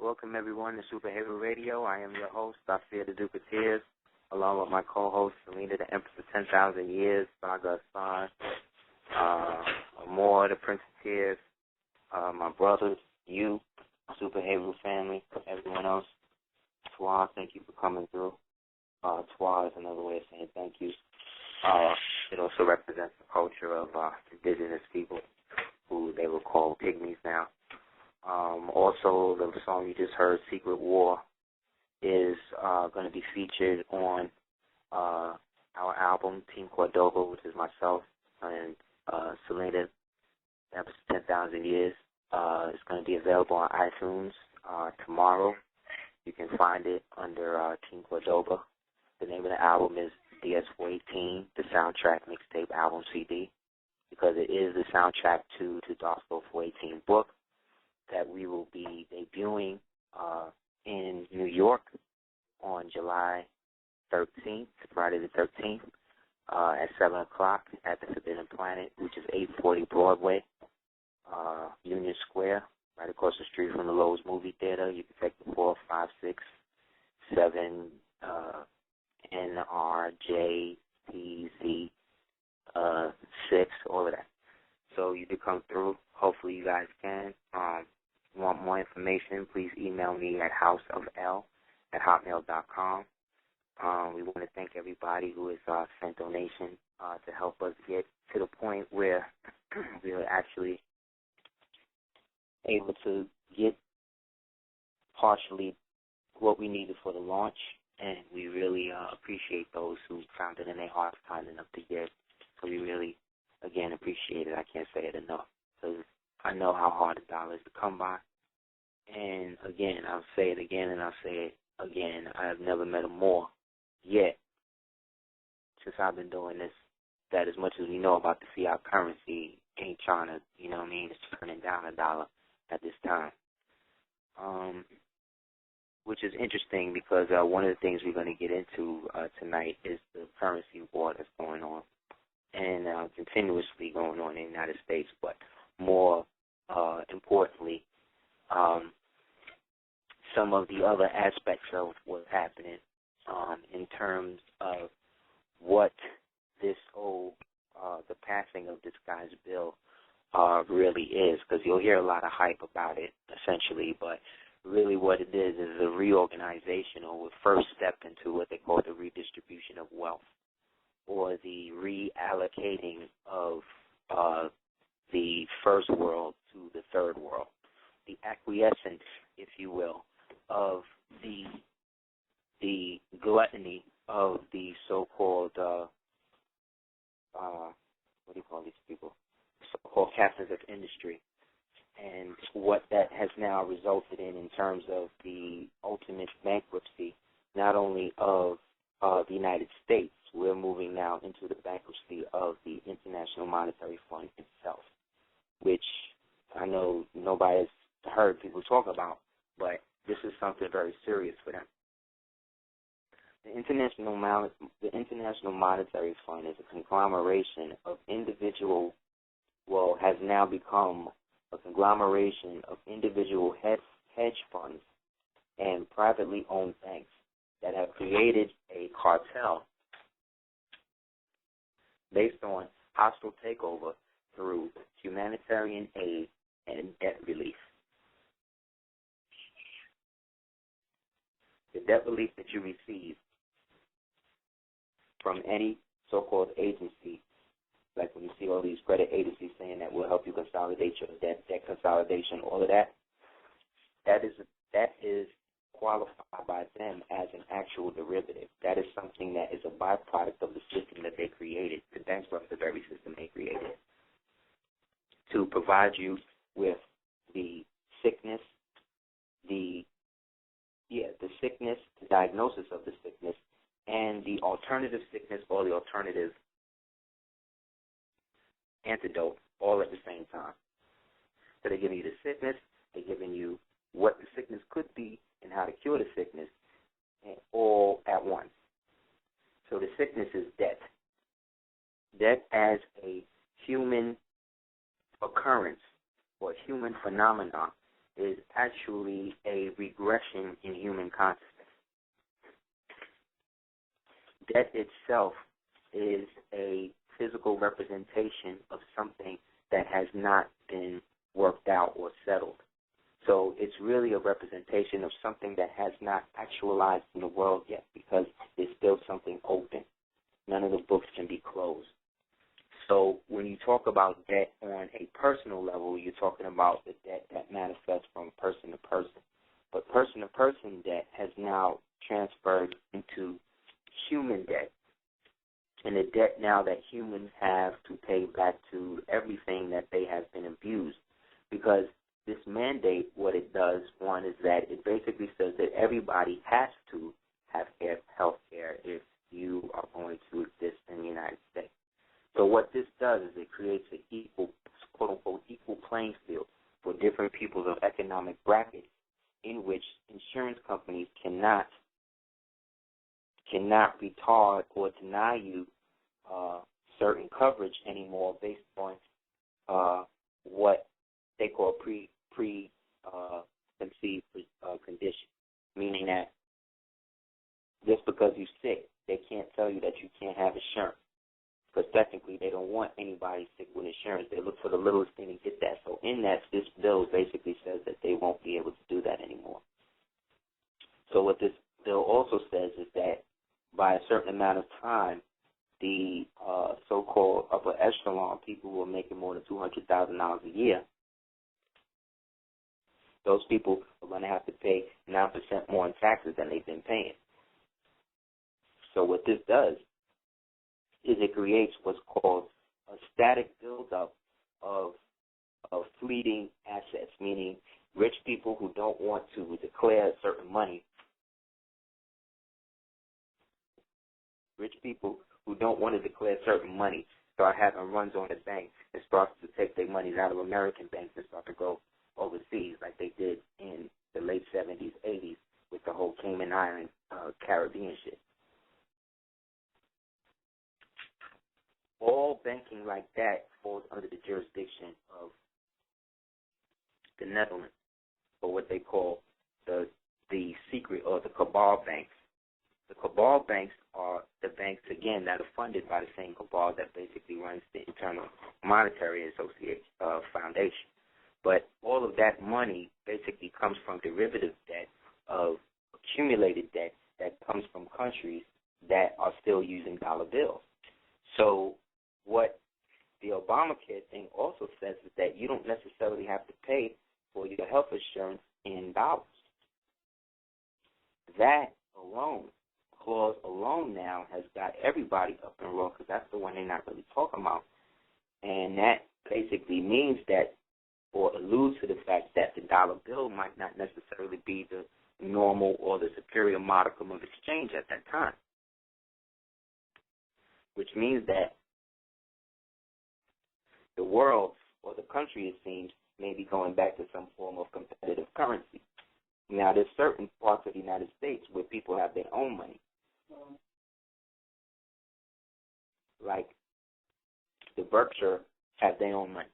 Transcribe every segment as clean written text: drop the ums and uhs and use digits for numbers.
Welcome, everyone, to Super Heru Radio. I am your host, Aseer the Duke of Tears, along with my co-host, Selena, the Empress of 10,000 Years, Saga Hassan, Amor, the Prince of Tears, my brothers, you, Super Heru family, everyone else. Twa, thank you for coming through. Twa is another way of saying thank you. It also represents the culture of indigenous people, who they will call pygmies now. Also, the song you just heard, Secret War, is going to be featured on our album, Team Cordoba, which is myself and Selena, episode 10,000 Years. It's going to be available on iTunes tomorrow. You can find it under Team Cordoba. The name of the album is DS418, the soundtrack mixtape album CD, because it is the soundtrack to Darko 418 book that we will be debuting in New York on July 13th, Friday the 13th, at 7 o'clock at the Forbidden Planet, which is 840 Broadway, Union Square, right across the street from the Lowe's Movie Theater. You can take the 4, 5, 6, 7, NRJ, PZ, 6, all of that. So you can come through. Hopefully you guys can. Want more information, please email me at houseofl@hotmail.com. We want to thank everybody who has sent donations to help us get to the point where we are actually able to get partially what we needed for the launch, and we really appreciate those who found it in their hearts kind enough to give. So we really, again, appreciate it. I can't say it enough, because I know how hard a dollar is to come by. And again, I'll say it again and I'll say it again. I have never met a more yet, since I've been doing this, that as much as we know about the fiat currency, ain't trying to, you know what I mean, it's turning down a dollar at this time. Which is interesting because one of the things we're going to get into tonight is the currency war that's going on, and continuously going on in the United States, but more importantly, some of the other aspects of what's happening in terms of what this the passing of this guy's bill really is, because you'll hear a lot of hype about it, essentially, but really what it is a reorganization or a first step into what they call the redistribution of wealth, or the reallocating of the first world to the third world, the acquiescence, if you will, of the gluttony of the so-called, what do you call these people, so-called captains of industry, and what that has now resulted in terms of the ultimate bankruptcy, not only of the United States. We're moving now into the bankruptcy of the International Monetary Fund itself, which I know nobody's heard people talk about, but this is something very serious for them. The International Monetary Fund is a conglomeration of has now become a conglomeration of individual hedge funds and privately owned banks that have created a cartel based on hostile takeover through humanitarian aid and debt relief. The debt relief that you receive from any so-called agency, like when you see all these credit agencies saying that will help you consolidate your debt consolidation, all of that, that is qualified by them as an actual derivative. That is something that is a byproduct of the system that they created, the bankrupt the very system they created, to provide you with the sickness, the diagnosis of the sickness, and the alternative sickness or the alternative antidote all at the same time. So they're giving you the sickness, they're giving you what the sickness could be and how to cure the sickness, all at once. So the sickness is debt. Debt as a human occurrence or human phenomenon is actually a regression in human consciousness. Debt itself is a physical representation of something that has not been worked out or settled. So it's really a representation of something that has not actualized in the world yet, because there's still something open. None of the books can be closed. So when you talk about debt on a personal level, you're talking about the debt that manifests from person to person. But person-to-person debt has now transferred into human debt. And the debt now that humans have to pay back to everything that they have been abused. Because this mandate, what it does, one, is that it basically says that everybody has to have health care if you are going to exist in the United States. So what this does is it creates an equal, quote-unquote, equal playing field for different peoples of economic brackets, in which insurance companies cannot retard or deny you certain coverage anymore based on what they call pre-conceived condition, meaning that just because you're sick, they can't tell you that you can't have insurance, because technically they don't want anybody sick with insurance. They look for the littlest thing to get that. So in that, this bill basically says that they won't be able to do that anymore. So what this bill also says is that by a certain amount of time, the so-called upper echelon people who are making more than $200,000 a year, those people are going to have to pay 9% more in taxes than they've been paying. So what this does is it creates what's called a static buildup of fleeting assets, meaning rich people who don't want to declare certain money, start having runs on the bank and start to take their monies out of American banks and start to go overseas like they did in the late 70s, 80s with the whole Cayman Island, Caribbean shit. All banking like that falls under the jurisdiction of the Netherlands, or what they call the secret or the cabal banks. The cabal banks are the banks, again, that are funded by the same cabal that basically runs the Internal Monetary Association Foundation. But all of that money basically comes from derivative debt of accumulated debt that comes from countries that are still using dollar bills. So what the Obamacare thing also says is that you don't necessarily have to pay for your health insurance in dollars. That alone, clause alone now, has got everybody up and roll, because that's the one they're not really talking about. And that basically means that, or alludes to the fact that the dollar bill might not necessarily be the normal or the superior modicum of exchange at that time, which means that the world, or the country, it seems, may be going back to some form of competitive currency. Now, there's certain parts of the United States where people have their own money. Like the Berkshire have their own money.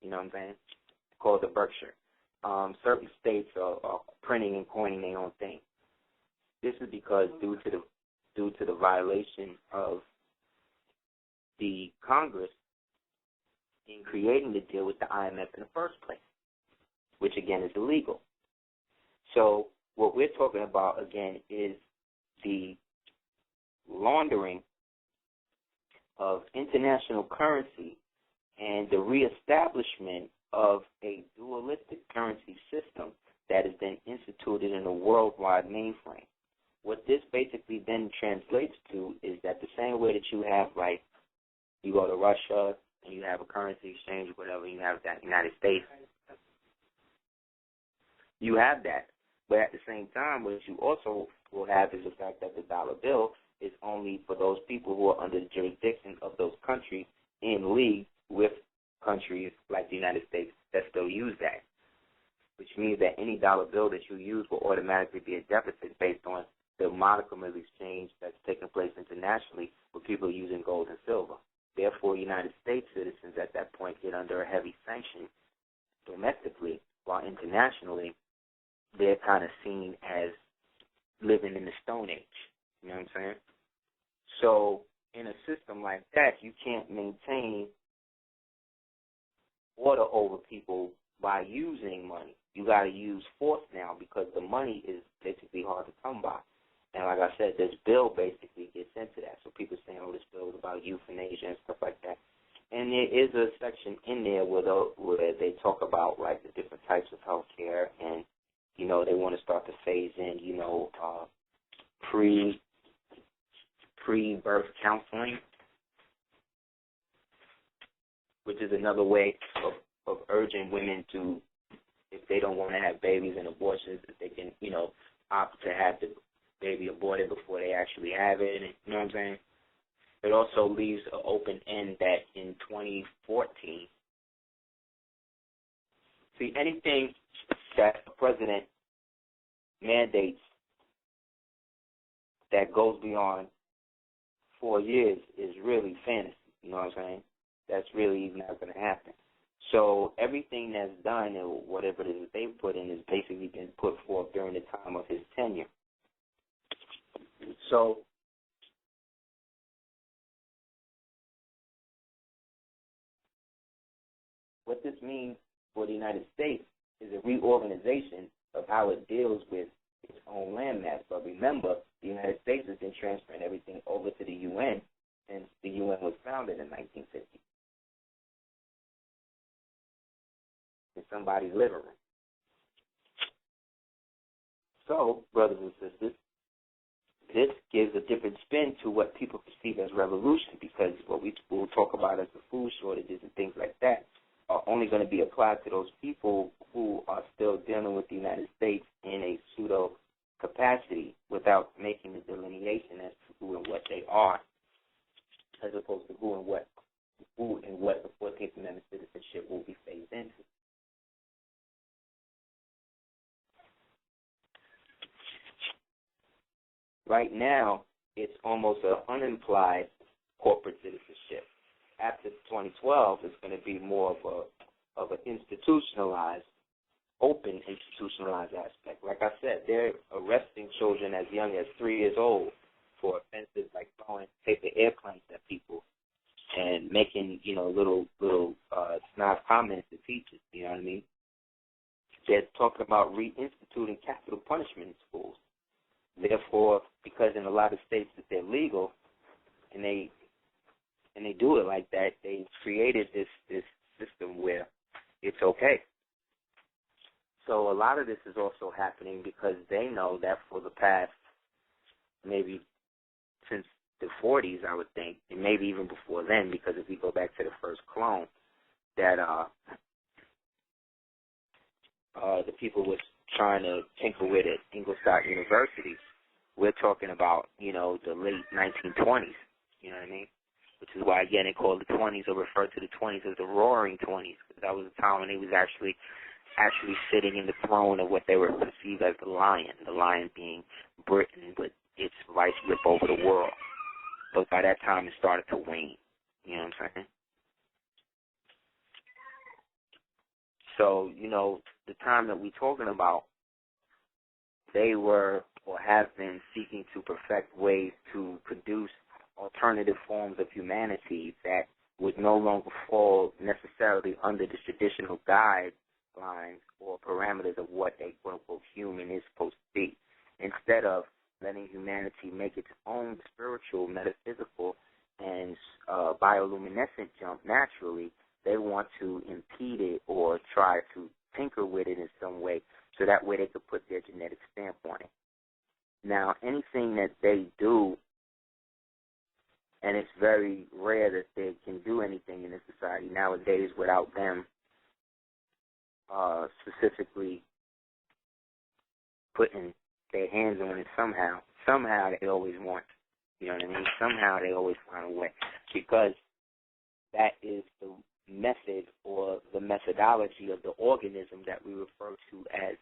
You know what I'm saying? It's called the Berkshire. Certain states are printing and coining their own thing. This is because due to the violation of the Congress in creating the deal with the IMF in the first place, which again is illegal. So what we're talking about again is the laundering of international currency and the reestablishment of a dualistic currency system that has been instituted in a worldwide mainframe. What this basically then translates to is that the same way that you have, like, you go to Russia and you have a currency exchange, whatever, you have that in the United States, you have that. But at the same time, what you also will have is the fact that the dollar bill is only for those people who are under the jurisdiction of those countries in league with countries like the United States that still use that, which means that any dollar bill that you use will automatically be a deficit based on the modicum of exchange that's taking place internationally with people using gold and silver. Therefore, United States citizens at that point get under a heavy sanction domestically. internationally, they're kind of seen as living in the Stone Age. You know what I'm saying? So in a system like that, you can't maintain order over people by using money. You got to use force now because the money is basically hard to come by. And like I said, this bill basically gets into that. So people saying, oh, this bill is about euthanasia and stuff like that. And there is a section in there where they talk about, like, the different types of health care and, you know, they want to start to phase in, you know, pre-birth counseling, which is another way of urging women to, if they don't want to have babies and abortions, if they can, you know, opt to have the baby aborted before they actually have it. And, you know what I'm saying? It also leaves an open end that in 2014, see, anything that the president mandates that goes beyond 4 years is really fantasy. You know what I'm saying? That's really not going to happen. So everything that's done or whatever it is that they've put in has basically been put forth during the time of his tenure. So what this means for the United States is a reorganization of how it deals with its own landmass. But remember, the United States has been transferring everything over to the UN since the UN was founded in 1950. In somebody's living room. So, brothers and sisters, this gives a different spin to what people perceive as revolution, because what we will talk about as the food shortages and things like that are only going to be applied to those people who are still dealing with the United States in a pseudo capacity without making the delineation as to who and what they are, as opposed to who and what the 14th Amendment citizenship will be phased into. Right now, it's almost an unimplied corporate citizenship. After 2012, it's going to be more of an institutionalized, open institutionalized aspect. Like I said, they're arresting children as young as 3 years old for offenses like throwing paper airplanes at people and making, you know, little snob comments to teachers. You know what I mean? They're talking about reinstituting capital punishment in schools. Therefore, because in a lot of states that they're legal, and they do it like that, they created this system where it's okay. So a lot of this is also happening because they know that for the past, maybe since the 40s, I would think, and maybe even before then, because if we go back to the first clone, that the people was trying to tinker with at Ingolstadt University. We're talking about, you know, the late 1920s, you know what I mean? Which is why, again, they call the 20s or refer to the 20s as the Roaring 20s, because that was a time when they was actually sitting in the throne of what they were perceived as the lion being Britain with its vice grip over the world. But by that time, it started to wane, you know what I'm saying? So, you know, the time that we're talking about, they were or have been seeking to perfect ways to produce alternative forms of humanity that would no longer fall necessarily under the traditional guidelines or parameters of what a quote-unquote human is supposed to be. Instead of letting humanity make its own spiritual, metaphysical, and bioluminescent jump naturally, they want to impede it or try to tinker with it in some way so that way they could put their genetic stamp on it. Now, anything that they do, and it's very rare that they can do anything in this society nowadays without them specifically putting their hands on it somehow. Somehow they always want, you know what I mean? Somehow they always find a way, because that is the method or the methodology of the organism that we refer to as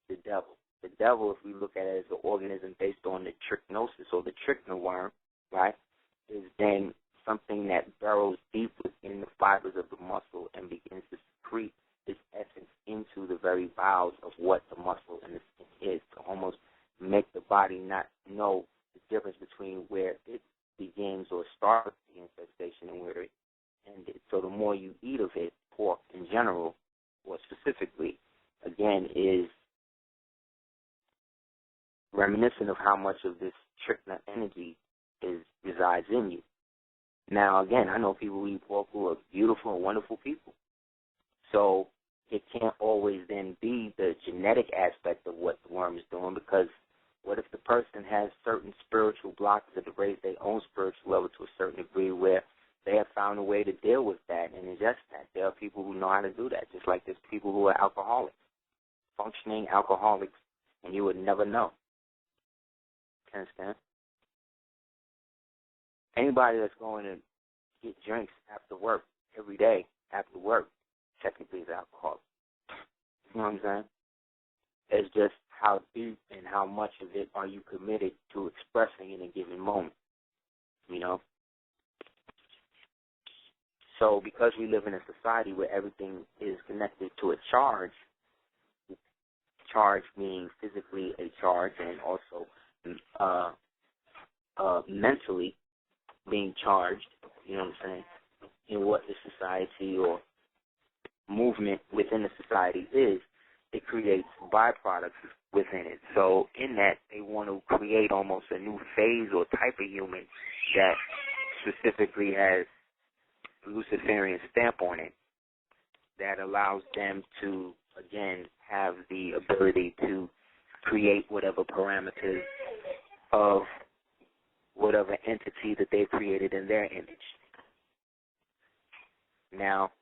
the devil. The devil, if we look at it as an organism based on the trichinosis or the trichina worm, right, is then something that burrows deep within the fibers of the muscle and begins to secrete its essence into the very bowels of what the muscle and the skin is, to almost make the body not know the difference between where it begins or starts the infestation and where it ended. So the more you eat of it, pork in general, or specifically, again, is reminiscent of how much of this trichina energy resides in you. Now, again, I know people who eat pork who are beautiful and wonderful people. So it can't always then be the genetic aspect of what the worm is doing, because what if the person has certain spiritual blocks that have raised their own spiritual level to a certain degree where they have found a way to deal with that and ingest that? There are people who know how to do that, just like there's people who are alcoholics, functioning alcoholics, and you would never know. You understand? Anybody that's going to get drinks after work every day after work technically is alcoholic. You know what I'm saying? It's just how deep and how much of it are you committed to expressing in a given moment, you know? So because we live in a society where everything is connected to a charge being physically a charge and also mentally being charged, you know what I'm saying, in what the society or movement within the society is, it creates byproducts within it. So in that, they want to create almost a new phase or type of human that specifically has Luciferian stamp on it that allows them to, again, have the ability to create whatever parameters of whatever entity that they've created in their image. Now,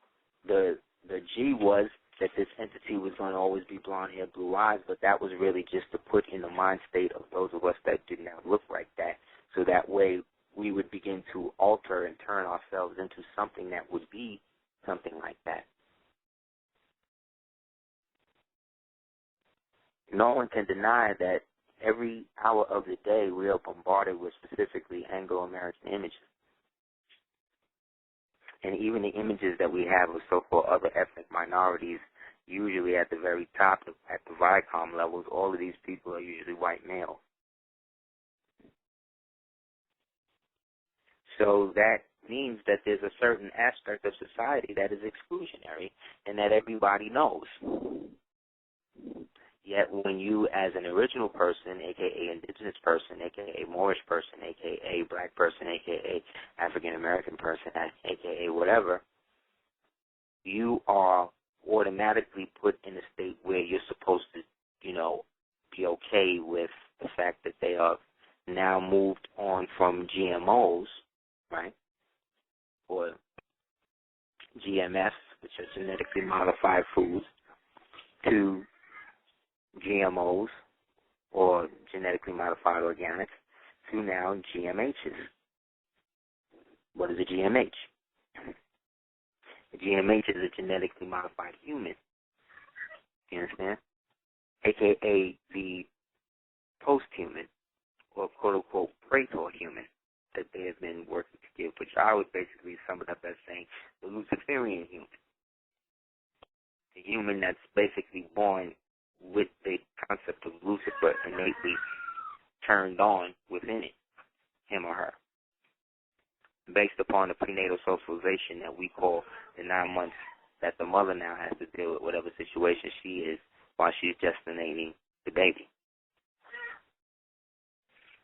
the G was that this entity was going to always be blonde hair, blue eyes, but that was really just to put in the mind state of those of us that did not look like that, so that way we would begin to alter and turn ourselves into something that would be something like that. No one can deny that every hour of the day we are bombarded with specifically Anglo-American images. And even the images that we have of so-called other ethnic minorities, usually at the very top, at the Viacom levels, all of these people are usually white males. So that means that there's a certain aspect of society that is exclusionary and that everybody knows. Yet when you, as an original person, a.k.a. indigenous person, a.k.a. Moorish person, a.k.a. black person, a.k.a. African-American person, a.k.a. whatever, you are automatically put in a state where you're supposed to, you know, be okay with the fact that they are now moved on from GMOs, right, or GMFs, which are genetically modified foods, to GMOs, or genetically modified organics, to now GMHs. What is a GMH? A GMH is a genetically modified human. You understand? AKA the post-human, or quote-unquote praetor human that they have been working to give, which I would basically sum it up as saying the Luciferian human. The human that's basically born with the concept of Lucifer innately turned on within it, him or her, based upon the prenatal socialization that we call the 9 months that the mother now has to deal with whatever situation she is while she's gestating the baby.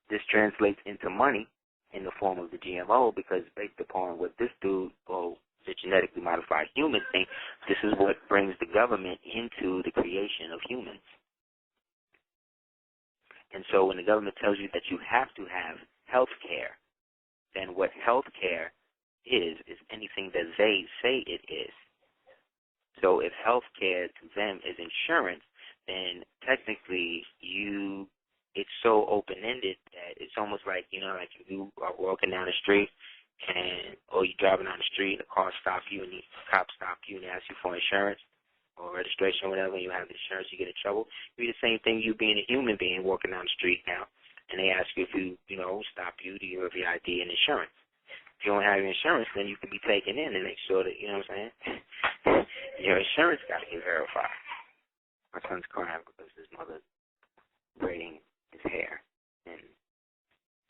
This translates into money in the form of the GMO, because based upon what this dude, or the genetically modified human thing, this is what brings the government into the creation of humans. And so when the government tells you that you have to have health care, then what health care is anything that they say it is. So if health care to them is insurance, then technically it's so open-ended that it's almost like, you know, like if you are walking down the street or you're driving down the street, a car stops you and the cop stops you and asks you for insurance or registration or whatever, and you have the insurance, you get in trouble. It'd be the same thing, you being a human being walking down the street now, and they ask you if you know, stop you, do you have your ID and insurance? you don't have your insurance, then you can be taken in and make sure that, you know what I'm saying, your insurance got to get verified. My son's crying because his mother's braiding his hair, and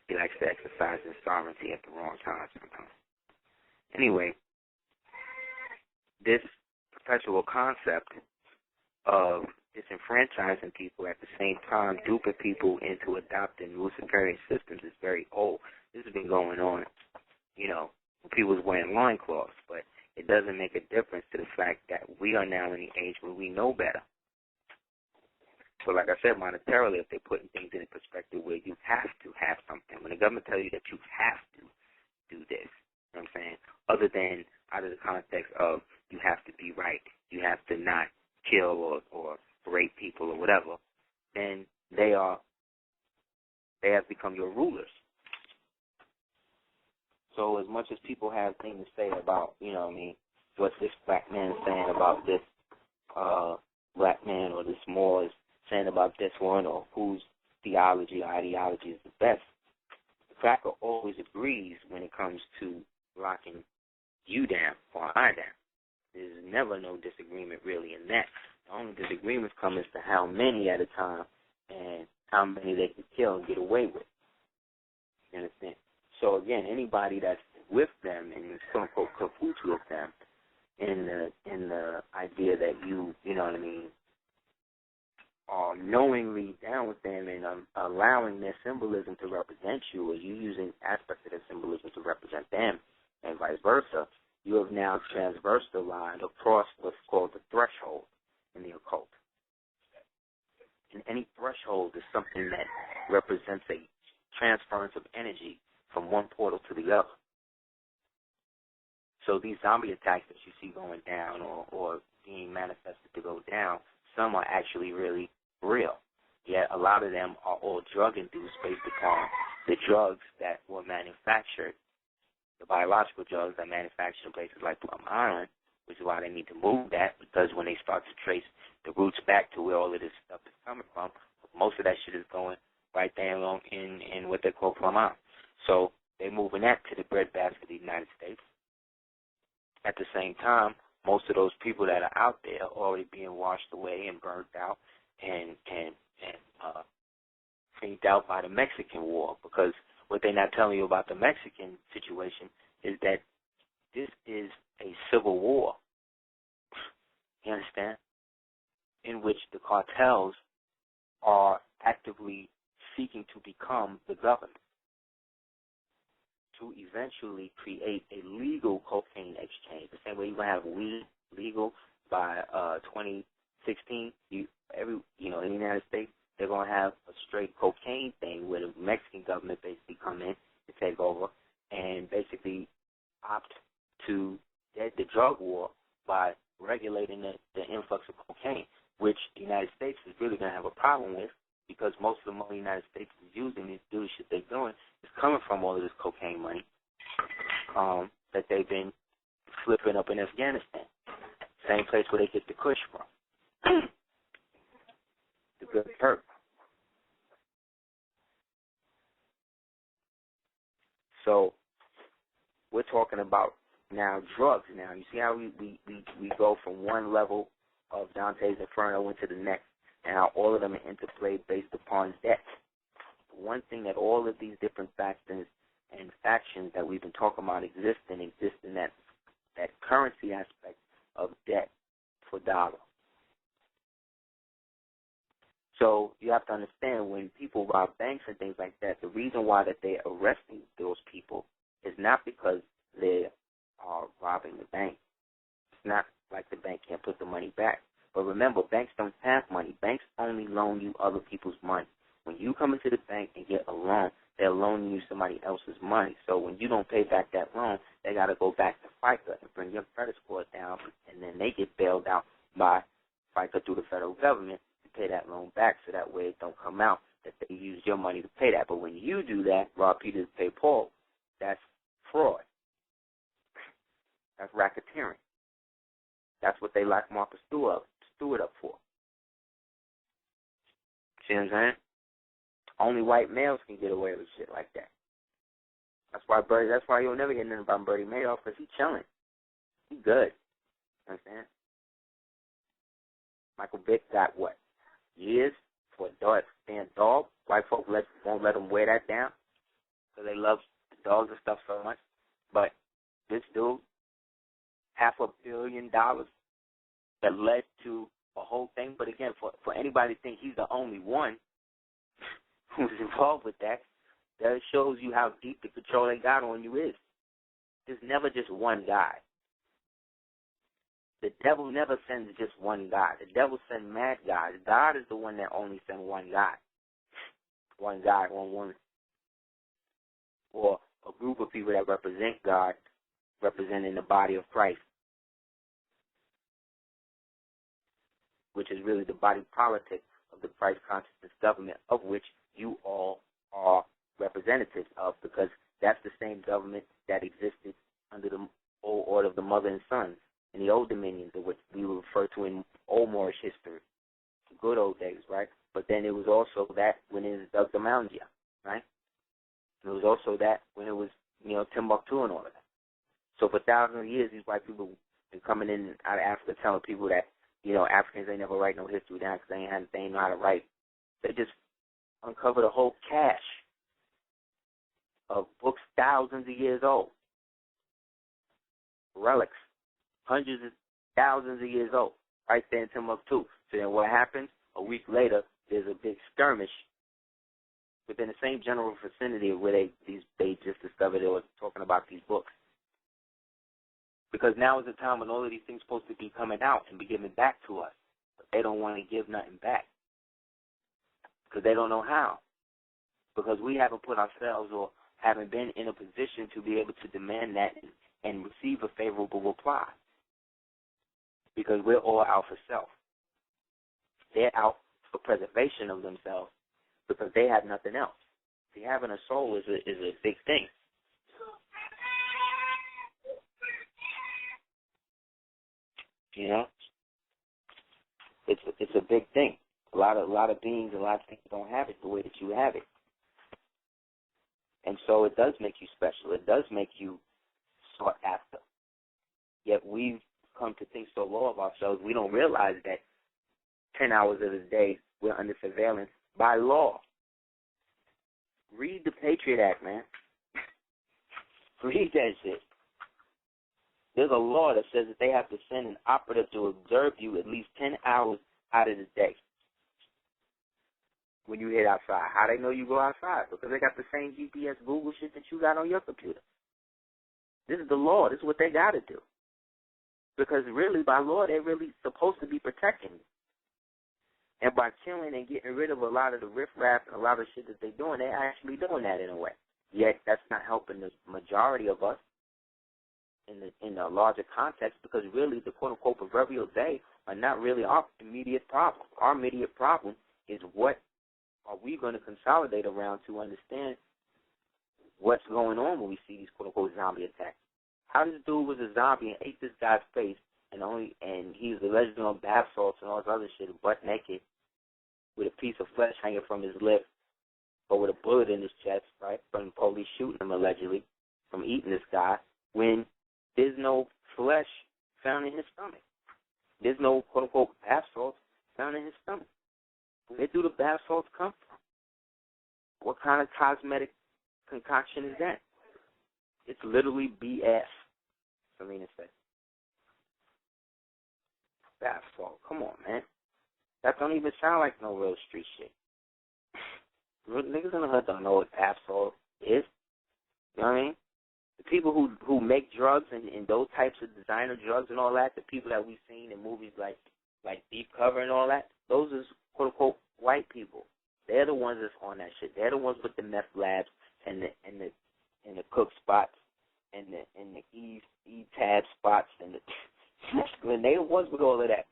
he likes to exercise his sovereignty at the wrong time sometimes. Anyway, this perpetual concept of disenfranchising people at the same time duping people into adopting Luciferian systems is very old. This has been going on, you know, when people was wearing loincloths, but it doesn't make a difference to the fact that we are now in the age where we know better. So like I said, monetarily, if they're putting things in perspective where you have to have something, when the government tells you that you have to do this, you know what I'm saying, other than out of the context of you have to be right, you have to not kill or rape people or whatever, then they have become your rulers. So as much as people have things to say about, you know what I mean, what this black man is saying about this black man or this Moor is saying about this one or whose theology or ideology is the best, the cracker always agrees when it comes to locking you down or I down. There's never no disagreement really in that. The only disagreements come as to how many at a time and how many they can kill and get away with. You understand? So again, anybody that's with them and is quote unquote cahoots with them in the idea that you know what I mean, are knowingly down with them and allowing their symbolism to represent you, or you using aspects of their symbolism to represent them, and vice versa, you have now transversed the line across what's called the threshold in the occult. And any threshold is something that represents a transference of energy from one portal to the other. So these zombie attacks that you see going down or being manifested to go down, some are actually really real. Yet a lot of them are all drug-induced based upon the drugs that were manufactured, the biological drugs that manufactured in places like Plum Island, which is why they need to move that, because when they start to trace the roots back to where all of this stuff is coming from, most of that shit is going right there along in what they call Plum Island. So they're moving that to the breadbasket of the United States. At the same time, most of those people that are out there are already being washed away and burnt out and freaked out by the Mexican War, because what they're not telling you about the Mexican situation is that this is a civil war, you understand, in which the cartels are actively seeking to become the government, to eventually create a legal cocaine exchange. The same way you're going to have weed legal by 2016, in the United States, they're going to have a straight cocaine thing where the Mexican government basically come in to take over and basically opt to end the drug war by regulating the influx of cocaine, which the United States is really going to have a problem with, because most of the money the United States is using to do the shit they're doing is coming from all of this cocaine money that they've been flipping up in Afghanistan. Same place where they get the kush from. The good perk. So we're talking about now drugs now. You see how we go from one level of Dante's Inferno into the next, and how all of them are interplayed based upon debt. One thing that all of these different factions and factions that we've been talking about exist in that currency aspect of debt for dollar. So you have to understand, when people rob banks and things like that, the reason why that they're arresting those people is not because they are robbing the bank. It's not like the bank can't put the money back. But remember, banks don't have money. Banks only loan you other people's money. When you come into the bank and get a loan, they're loaning you somebody else's money. So when you don't pay back that loan, they got to go back to FICA and bring your credit score down, and then they get bailed out by FICA through the federal government to pay that loan back, so that way it don't come out that they use your money to pay that. But when you do that, rob Peter to pay Paul, that's fraud. That's racketeering. That's what they lock Marcus Stewart up for. See what I'm saying? Only white males can get away with shit like that. That's why you'll never hear nothing about Bertie Madoff, because he's chilling. He's good. Understand? Michael Vick got what? Years for a stand dog. White folk won't let him wear that down because they love the dogs and stuff so much. But this dude, $500 million that led to a whole thing. But again, for anybody to think he's the only one who's involved with that, that shows you how deep the control they got on you is. There's never just one guy. The devil never sends just one guy. The devil sends mad guys. God is the one that only sends one guy. One guy, one woman. Or a group of people that represent God, representing the body of Christ, which is really the body politic of the Christ consciousness government, of which you all are representatives of, because that's the same government that existed under the old order of the mother and sons in the old dominions, of which we refer to in old Moorish history, the good old days, right? But then it was also that when it was Dr. Moundia, right? It was also that when it was, Timbuktu and all of that. So for thousands of years, these white people been coming in out of Africa telling people that, Africans ain't never write no history down because they ain't know how to write. They just uncovered a whole cache of books thousands of years old, relics, hundreds of thousands of years old, right there in Timbuktu. So then what happens? A week later, there's a big skirmish within the same general vicinity of where they just discovered they were talking about these books. Because now is the time when all of these things are supposed to be coming out and be given back to us. But they don't want to give nothing back because they don't know how. Because we haven't put ourselves or haven't been in a position to be able to demand that and receive a favorable reply. Because we're all out for self. They're out for preservation of themselves because they have nothing else. See, having a soul is a big thing. It's a big thing. A lot of beings, a lot of things don't have it the way that you have it. And so it does make you special. It does make you sought after. Yet we've come to think so low of ourselves, we don't realize that 10 hours of the day we're under surveillance by law. Read the Patriot Act, man. Read that shit. There's a law that says that they have to send an operative to observe you at least 10 hours out of the day when you head outside. How they know you go outside? Because they got the same GPS Google shit that you got on your computer. This is the law. This is what they got to do. Because really, by law, they're really supposed to be protecting you. And by killing and getting rid of a lot of the riffraff and a lot of shit that they're doing, they're actually doing that in a way. Yet that's not helping the majority of us in the larger context, because really the quote-unquote proverbial they are not really our immediate problem. Our immediate problem is what are we going to consolidate around to understand what's going on when we see these quote-unquote zombie attacks. How this dude was a zombie and ate this guy's face, and he was allegedly on bath salts and all this other shit, butt naked, with a piece of flesh hanging from his lip, or with a bullet in his chest, right, from the police shooting him allegedly, from eating this guy, when there's no flesh found in his stomach. There's no quote-unquote bath salts found in his stomach. Where do the bath salts come from? What kind of cosmetic concoction is that? It's literally BS, Selena said. Bath salt. Come on, man. That don't even sound like no real street shit. Niggas in the hood don't know what bath salt is. You know what I mean? The people who make drugs and those types of designer drugs and all that, the people that we've seen in movies like Deep Cover and all that, those is quote unquote white people. They're the ones that's on that shit. They're the ones with the meth labs and the cook spots and the E-tab spots and they the ones with all of that.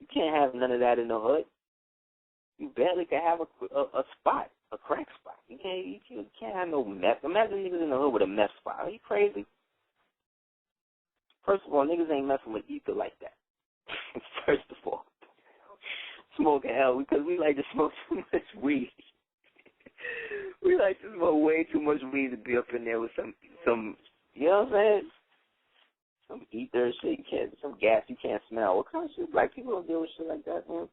You can't have none of that in the hood. You barely can have a spot, a crack spot. You can't have no meth. Imagine niggas in the hood with a meth spot. Are you crazy? First of all, niggas ain't messing with ether like that. First of all. Smoking hell, because we like to smoke too much weed. We like, this smoke way too much weed to be up in there with some, you know what I'm saying? Some ether shit, some gas you can't smell. What kind of shit? Black people don't deal with shit like that, man.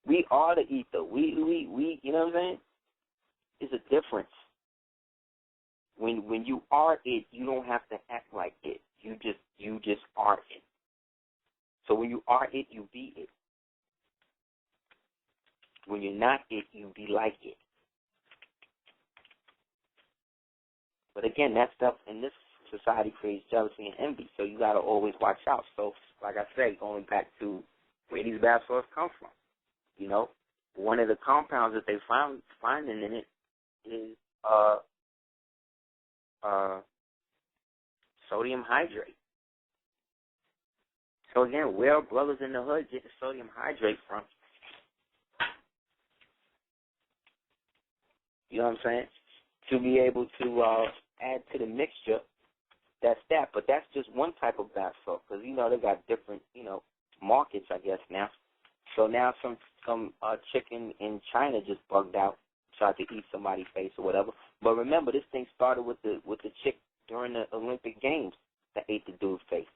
We are the ether. We, you know what I'm saying? It's a difference. When you are it, you don't have to act like it. You just are it. So when you are it, you be it. When you're not it, you be like it. But again, that stuff in this society creates jealousy and envy, so you got to always watch out. So, like I said, going back to where these bath salts come from, you know, one of the compounds that they finding in it is sodium hydrate. So again, where are brothers in the hood getting sodium hydrate from? You know what I'm saying? To be able to add to the mixture, that's that. But that's just one type of bath salt, because, you know, they got different, you know, markets, I guess, now. So now some chicken in China just bugged out, tried to eat somebody's face or whatever. But remember, this thing started with the chick during the Olympic Games that ate the dude's face.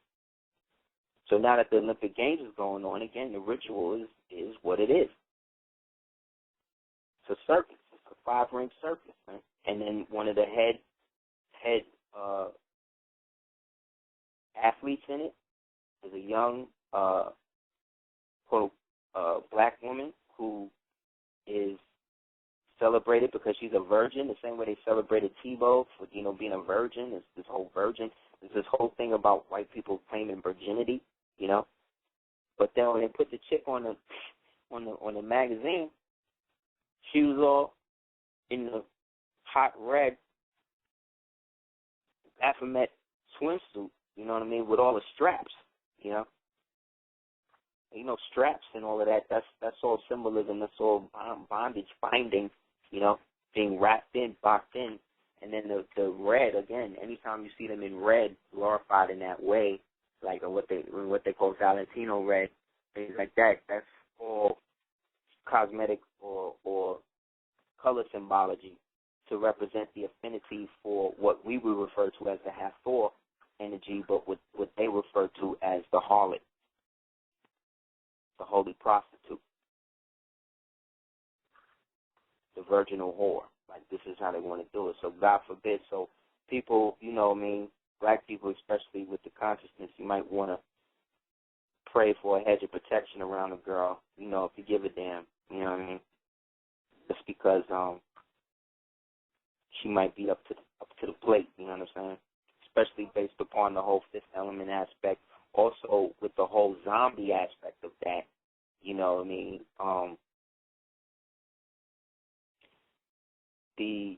So now that the Olympic Games is going on, again, the ritual is what it is. It's a circus. It's a 5-ring circus, right? And then one of the head athletes in it is a young, quote, black woman who is celebrated because she's a virgin, the same way they celebrated Tebow for, you know, being a virgin. It's this whole virgin. There's this whole thing about white people claiming virginity, you know. But then when they put the chick on the magazine, she was all in the hot red Baphomet swimsuit, you know what I mean, with all the straps, you know. You know, straps and all of that, that's all symbolism, that's all bondage, binding, you know, being wrapped in, boxed in. And then the red, again, anytime you see them in red, glorified in that way, like what they call Valentino red, things like that, that's all cosmetic or color symbology to represent the affinity for what we would refer to as the Hathor energy, but what they refer to as the harlot, the holy prostitute, the virginal whore. Like, this is how they want to do it. So God forbid. So people, you know what I mean, black people especially with the consciousness, you might want to pray for a hedge of protection around a girl, you know, if you give a damn, you know what I mean? Just because she might be up to the plate, you know what I'm saying? Especially based upon the whole fifth element aspect. Also with the whole zombie aspect of that, you know what I mean? The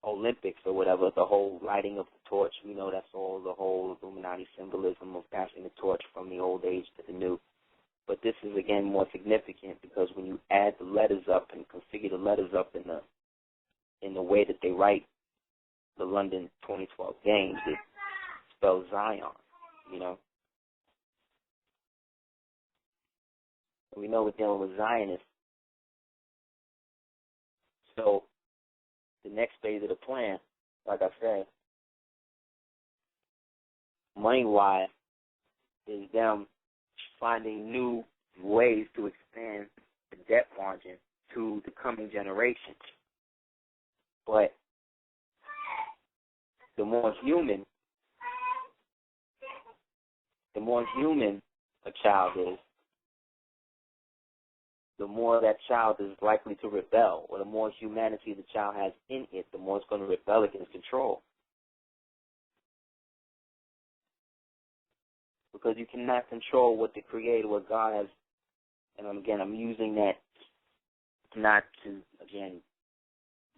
Olympics or whatever, the whole lighting of the torch, you know, that's all the whole Illuminati symbolism of passing the torch from the old age to the new. But this is, again, more significant because when you add the letters up and configure the letters up in the way that they write the London 2012 games, it spells Zion, you know. We know we're dealing with Zionists. So the next phase of the plan, like I said, money-wise, is them finding new ways to expand the debt margin to the coming generations. But the more human a child is, the more that child is likely to rebel, or the more humanity the child has in it, the more it's going to rebel against control. Because you cannot control what the Creator, what God has, and again, I'm using that not to, again,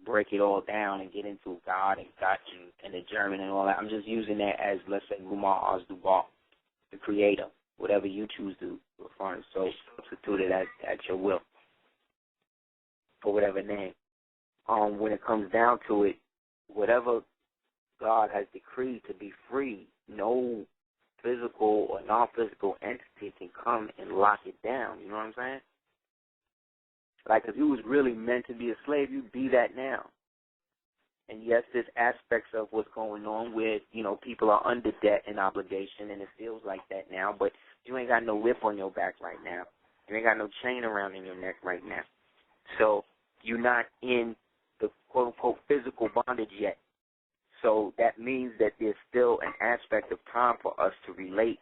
break it all down and get into God and the German and all that. I'm just using that as, let's say, Rumar Oz-Dubar, the Creator, whatever you choose to refer to. So substitute it at your will, for whatever name. When it comes down to it, whatever God has decreed to be free, no physical or non-physical entity can come and lock it down. You know what I'm saying? Like, if you was really meant to be a slave, you'd be that now. And yes, there's aspects of what's going on where, people are under debt and obligation, and it feels like that now, but you ain't got no whip on your back right now. You ain't got no chain around in your neck right now. So you're not in the quote-unquote physical bondage yet. So that means that there's still an aspect of time for us to relate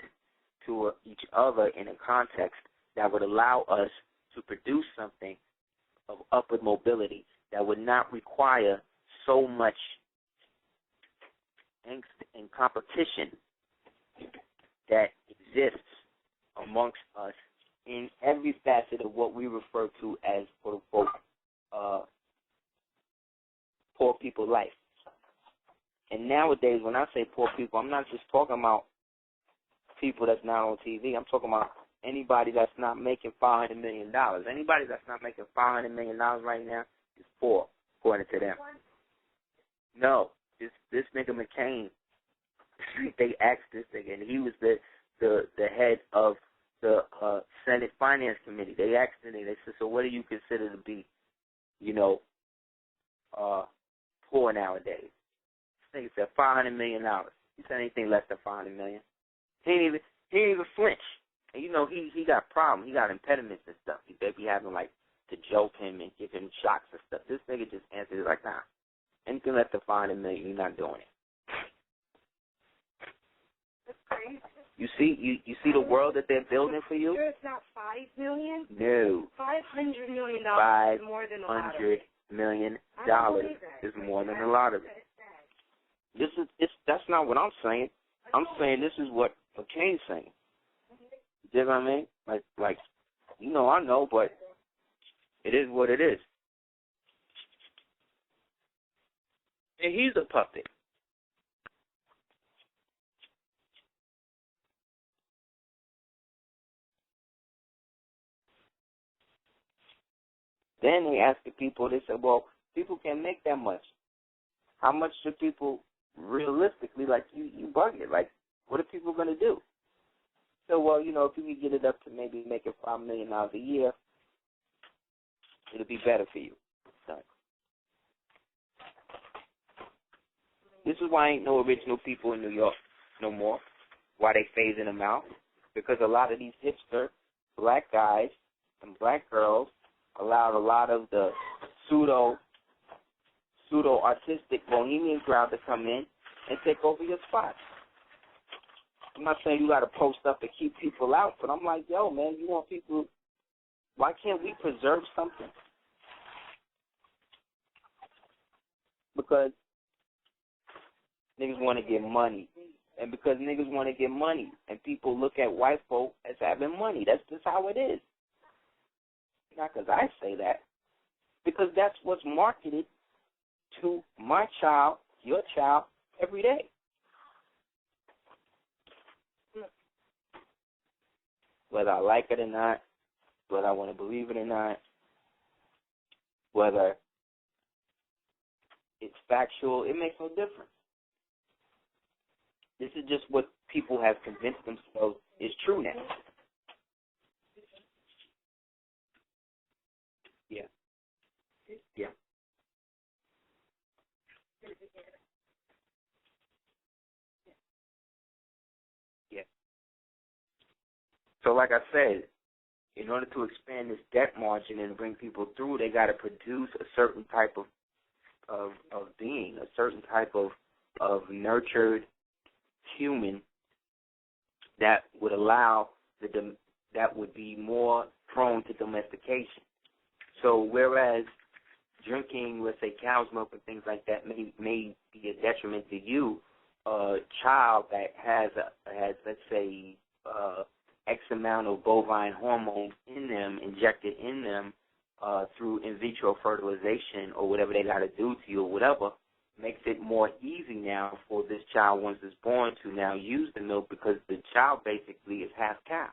to each other in a context that would allow us to produce something of upward mobility that would not require so much angst and competition that exists amongst us in every facet of what we refer to as, quote-unquote, poor people life. And nowadays, when I say poor people, I'm not just talking about people that's not on TV. I'm talking about anybody that's not making $500 million. Anybody that's not making $500 million right now is poor, according to them. No, this nigga McCain, they asked this nigga, and he was the head of the Senate Finance Committee. They asked him, they said, so what do you consider to be, poor nowadays? This nigga said $500 million. He said anything less than $500 million. He didn't even flinch. And he got problems. He got impediments and stuff. They be having to joke him and give him shocks and stuff. This nigga just answered it like, nah. Anything less than $500 million, you're not doing it. That's crazy. You see the world that they're building for you? Sure, it's not $5 million. No. $500 million is more than a lot of it. $500 million is more than a lot of it. That's not what I'm saying. I'm saying this is what McCain's saying. You know what I mean? Like, I know, but it is what it is. And he's a puppet. Then they asked the people, they said, well, people can't make that much. How much should people realistically, you bugging? What are people going to do? So, well, if you could get it up to maybe making $5 million a year, it'll be better for you. So, this is why ain't no original people in New York no more. Why they phasing them out? Because a lot of these hipster black guys and black girls allowed a lot of the pseudo artistic bohemian crowd to come in and take over your spot. I'm not saying you got to post up to keep people out, but I'm like, yo, man, you want people, why can't we preserve something? Because niggas want to get money. And because niggas want to get money, and people look at white folk as having money. That's just how it is. Not because I say that. Because that's what's marketed to my child, your child, every day. Whether I like it or not, whether I want to believe it or not, whether it's factual, it makes no difference. This is just what people have convinced themselves is true now. Yeah. Yeah. Yeah. So like I said, in order to expand this debt margin and bring people through, they got to produce a certain type of being, a certain type of nurtured human that would allow that would be more prone to domestication. So whereas drinking, let's say, cow's milk and things like that may be a detriment to you, a child that has let's say X amount of bovine hormones in them, injected in them through in vitro fertilization or whatever they got to do to you or whatever, makes it more easy now for this child, once it's born, to now use the milk because the child basically is half cow.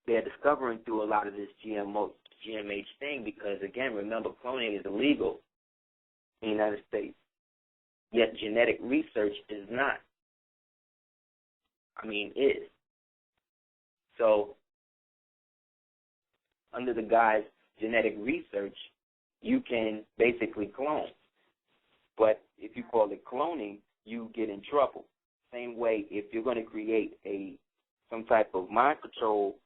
They're discovering through a lot of this GMH thing because, again, remember, cloning is illegal in the United States, yet genetic research is not. Is. So under the guise genetic research, you can basically clone. But if you call it cloning, you get in trouble. Same way, if you're going to create some type of mind control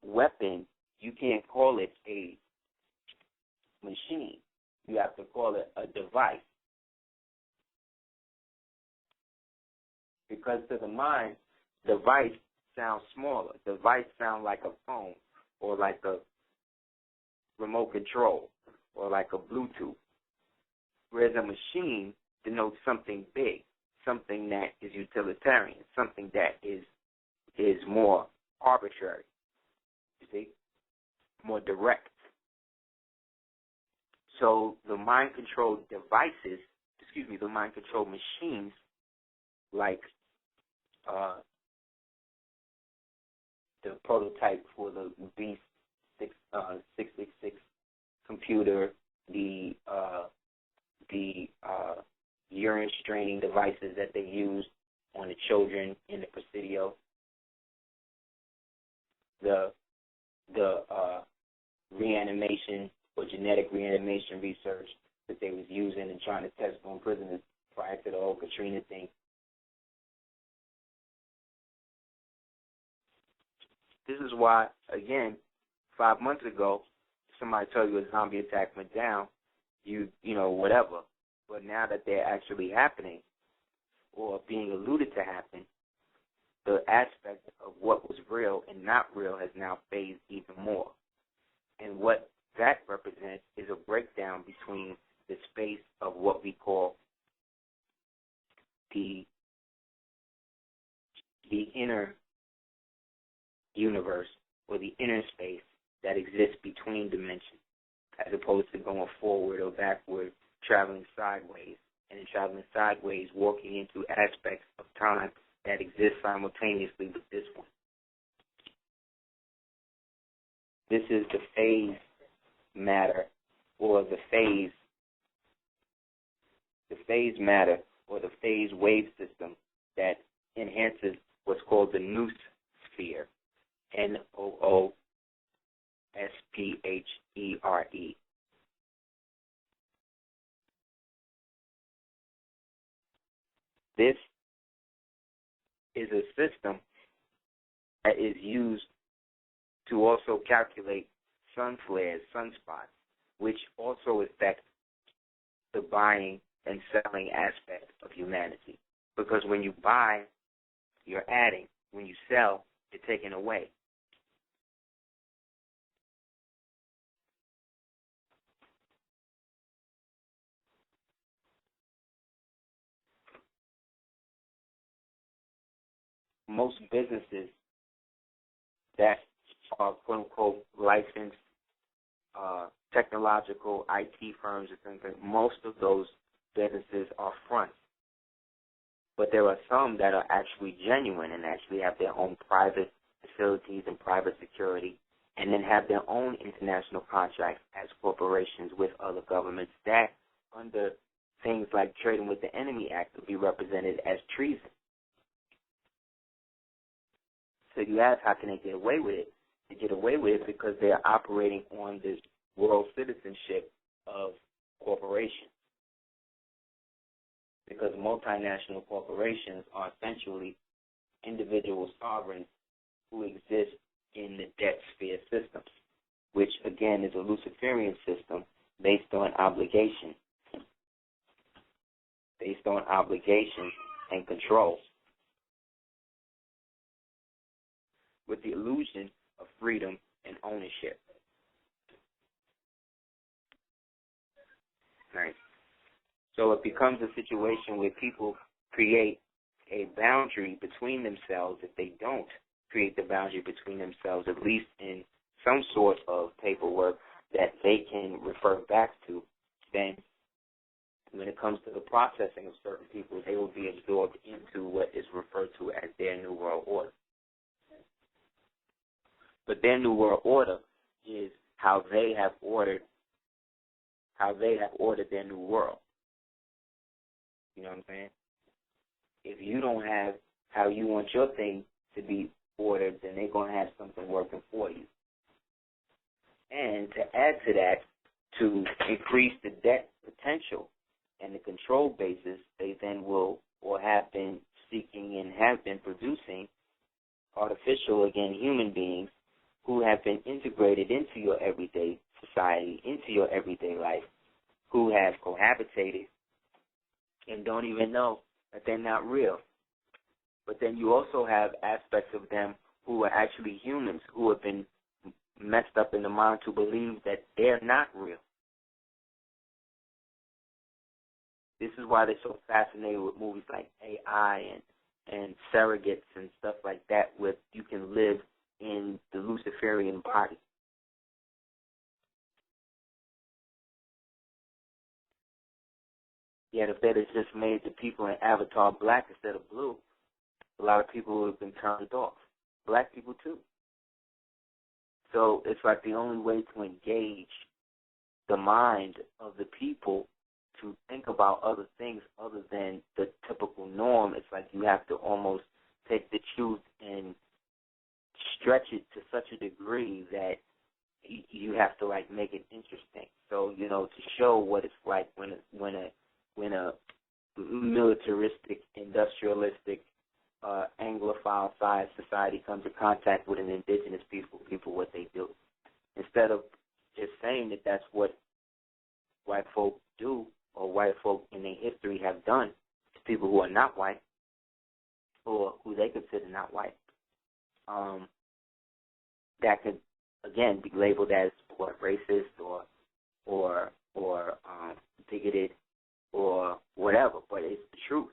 weapon, you can't call it a machine. You have to call it a device. Because to the mind, device sounds smaller. Device sounds like a phone or like a remote control or like a Bluetooth. Whereas a machine denotes something big, something that is utilitarian, something that is more arbitrary, you see, more direct. So the mind-controlled devices, the mind-controlled machines like the prototype for the B666 computer, the urine straining devices that they use on the children in the Presidio, the reanimation or genetic reanimation research that they was using and trying to test on prisoners prior to the whole Katrina thing. This is why, again, 5 months ago, somebody told you a zombie attack went down, you know, whatever. But now that they're actually happening or being alluded to happen, the aspect of what was real and not real has now phased even more. And what that represents is a breakdown between the space of what we call the inner universe or the inner space that exists between dimensions, as opposed to going forward or backward, traveling sideways, and in traveling sideways, walking into aspects of time that exist simultaneously with this one. This is the phase matter or the phase matter or the phase wave system that enhances what's called the noose sphere, Noosphere. This is a system that is used to also calculate sun flares, sunspots, which also affect the buying and selling aspect of humanity. Because when you buy, you're adding. When you sell, you're taking away. Most businesses that are quote-unquote licensed technological IT firms or things like that, most of those businesses are fronts. But there are some that are actually genuine and actually have their own private facilities and private security, and then have their own international contracts as corporations with other governments that, under things like Trading with the Enemy Act, would be represented as treason. So you ask, how can they get away with it? They get away with it because they are operating on this world citizenship of corporations. Because multinational corporations are essentially individual sovereigns who exist in the debt sphere systems, which again is a Luciferian system based on obligation. Based on obligation and control, with the illusion of freedom and ownership. Right. So it becomes a situation where people create a boundary between themselves. If they don't create the boundary between themselves, at least in some sort of paperwork that they can refer back to, then when it comes to the processing of certain people, they will be absorbed into what is referred to as their New World Order. But their New World Order is how they have ordered their new world. You know what I'm saying? If you don't have how you want your thing to be ordered, then they're going to have something working for you. to add to that, to increase the debt potential and the control basis, they then will or have been seeking and have been producing artificial, again, human beings who have been integrated into your everyday society, into your everyday life, who have cohabitated and don't even know that they're not real. But then you also have aspects of them who are actually humans, who have been messed up in the mind to believe that they're not real. This is why they're so fascinated with movies like AI and surrogates and stuff like that, where you can live in the Luciferian body. Yet if they'd have just made the people in Avatar black instead of blue, a lot of people would have been turned off. Black people too. So it's like the only way to engage the mind of the people to think about other things other than the typical norm. It's like you have to almost take the truth and stretch it to such a degree that you have to like make it interesting. So, you know, to show what it's like when a militaristic, industrialistic, Anglophile society comes in contact with an indigenous people what they do. Instead of just saying that that's what white folk do or white folk in their history have done to people who are not white or who they consider not white, that could, again, be labeled as what, racist or bigoted or whatever, but it's the truth.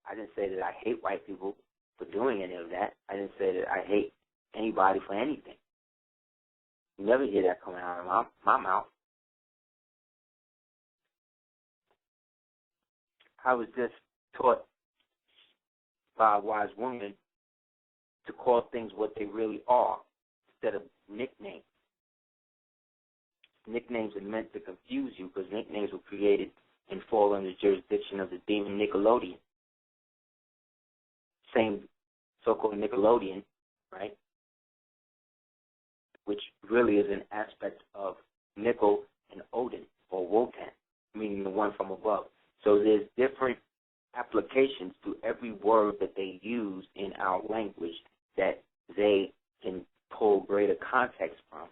I didn't say that I hate white people for doing any of that. I didn't say that I hate anybody for anything. You never hear that coming out of my mouth. I was just taught by a wise woman to call things what they really are instead of nicknames. Nicknames are meant to confuse you because nicknames were created and fall under the jurisdiction of the demon Nickelodeon. Same so-called Nickelodeon, right? Which really is an aspect of Nickel and Odin, or Wotan, meaning the one from above. So there's different applications to every word that they use in our language that they can pull greater context from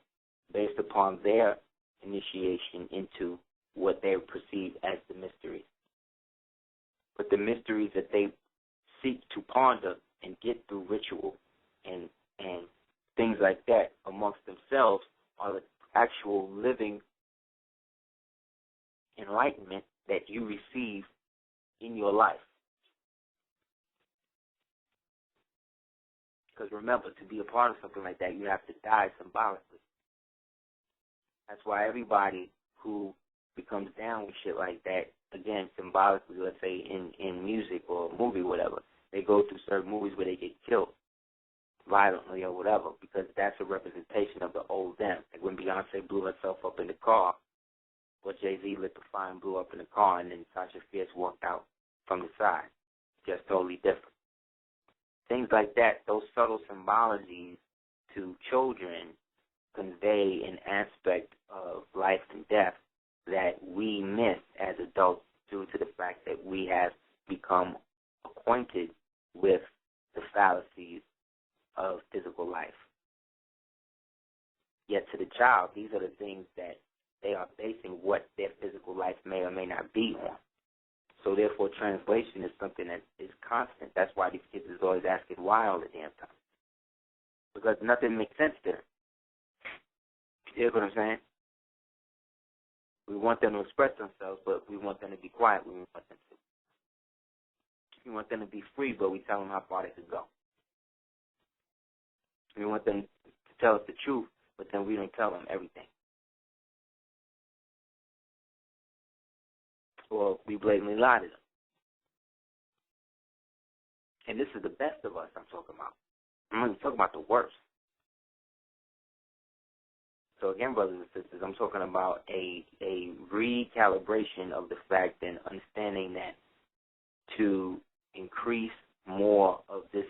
based upon their initiation into what they perceive as the mysteries. But the mysteries that they seek to ponder and get through ritual and things like that amongst themselves are the actual living enlightenment that you receive in your life. Because remember, to be a part of something like that, you have to die symbolically. That's why everybody who becomes down with shit like that, again, symbolically, let's say in music or a movie, whatever, they go through certain movies where they get killed violently or whatever, because that's a representation of the old them. Like when Beyonce blew herself up in the car, or Jay-Z lit the fire and blew up in the car, and then Sasha Fierce walked out from the side. Just totally different. Things like that, those subtle symbologies to children convey an aspect of life and death that we miss as adults due to the fact that we have become acquainted with the fallacies of physical life. Yet to the child, these are the things that they are basing what their physical life may or may not be on. So therefore, translation is something that is constant. That's why these kids is always asking why all the damn time. Because nothing makes sense to them. You hear what I'm saying? We want them to express themselves, but we want them to be quiet. We want them to be free, but we tell them how far they can go. We want them to tell us the truth, but then we don't tell them everything. Or we blatantly lie to them. And this is the best of us I'm talking about. I'm not even talking about the worst. So again, brothers and sisters, I'm talking about a recalibration of the fact and understanding that to increase more of this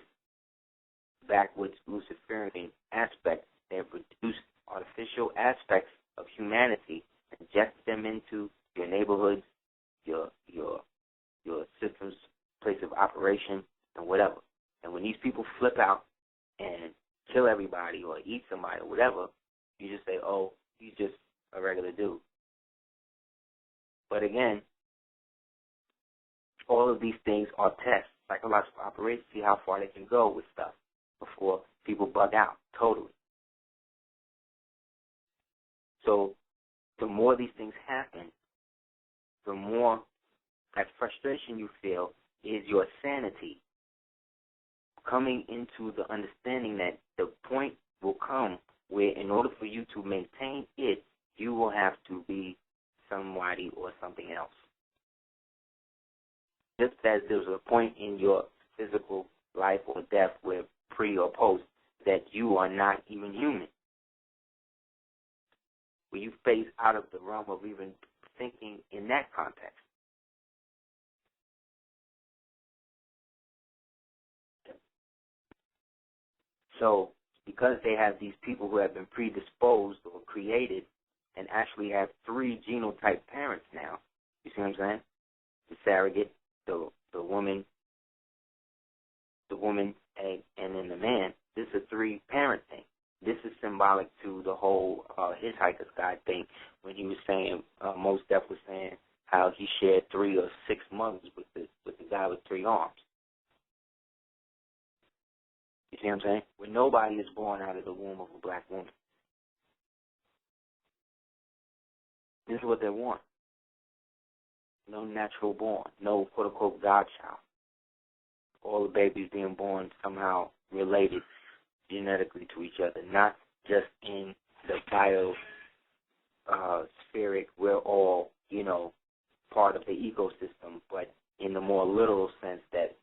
backwoods Luciferian aspect, they have reduced artificial aspects of humanity, inject them into your neighborhoods, your system's place of operation, and whatever. And when these people flip out and kill everybody or eat somebody or whatever, you just say, oh, he's just a regular dude. But again, all of these things are tests, psychological operations, see how far they can go with stuff before people bug out totally. So the more these things happen, the more that frustration you feel is your sanity coming into the understanding that the point will come where in order for you to maintain it, you will have to be somebody or something else. Just as there's a point in your physical life or death where pre or post that you are not even human. Where you phase out of the realm of even thinking in that context. So, because they have these people who have been predisposed or created and actually have 3 genotype parents now, you see what I'm saying? The surrogate, the woman, and then the man. This is a 3-parent thing. This is symbolic to the whole hitchhiker's guy thing when he was saying, Mos Def was saying how he shared 3 or 6 mothers with the guy with 3 arms. You see what I'm saying? Where nobody is born out of the womb of a black woman. This is what they want. No natural born. No quote-unquote godchild. All the babies being born somehow related genetically to each other, not just in the spirit, we're all, part of the ecosystem, but in the more literal sense that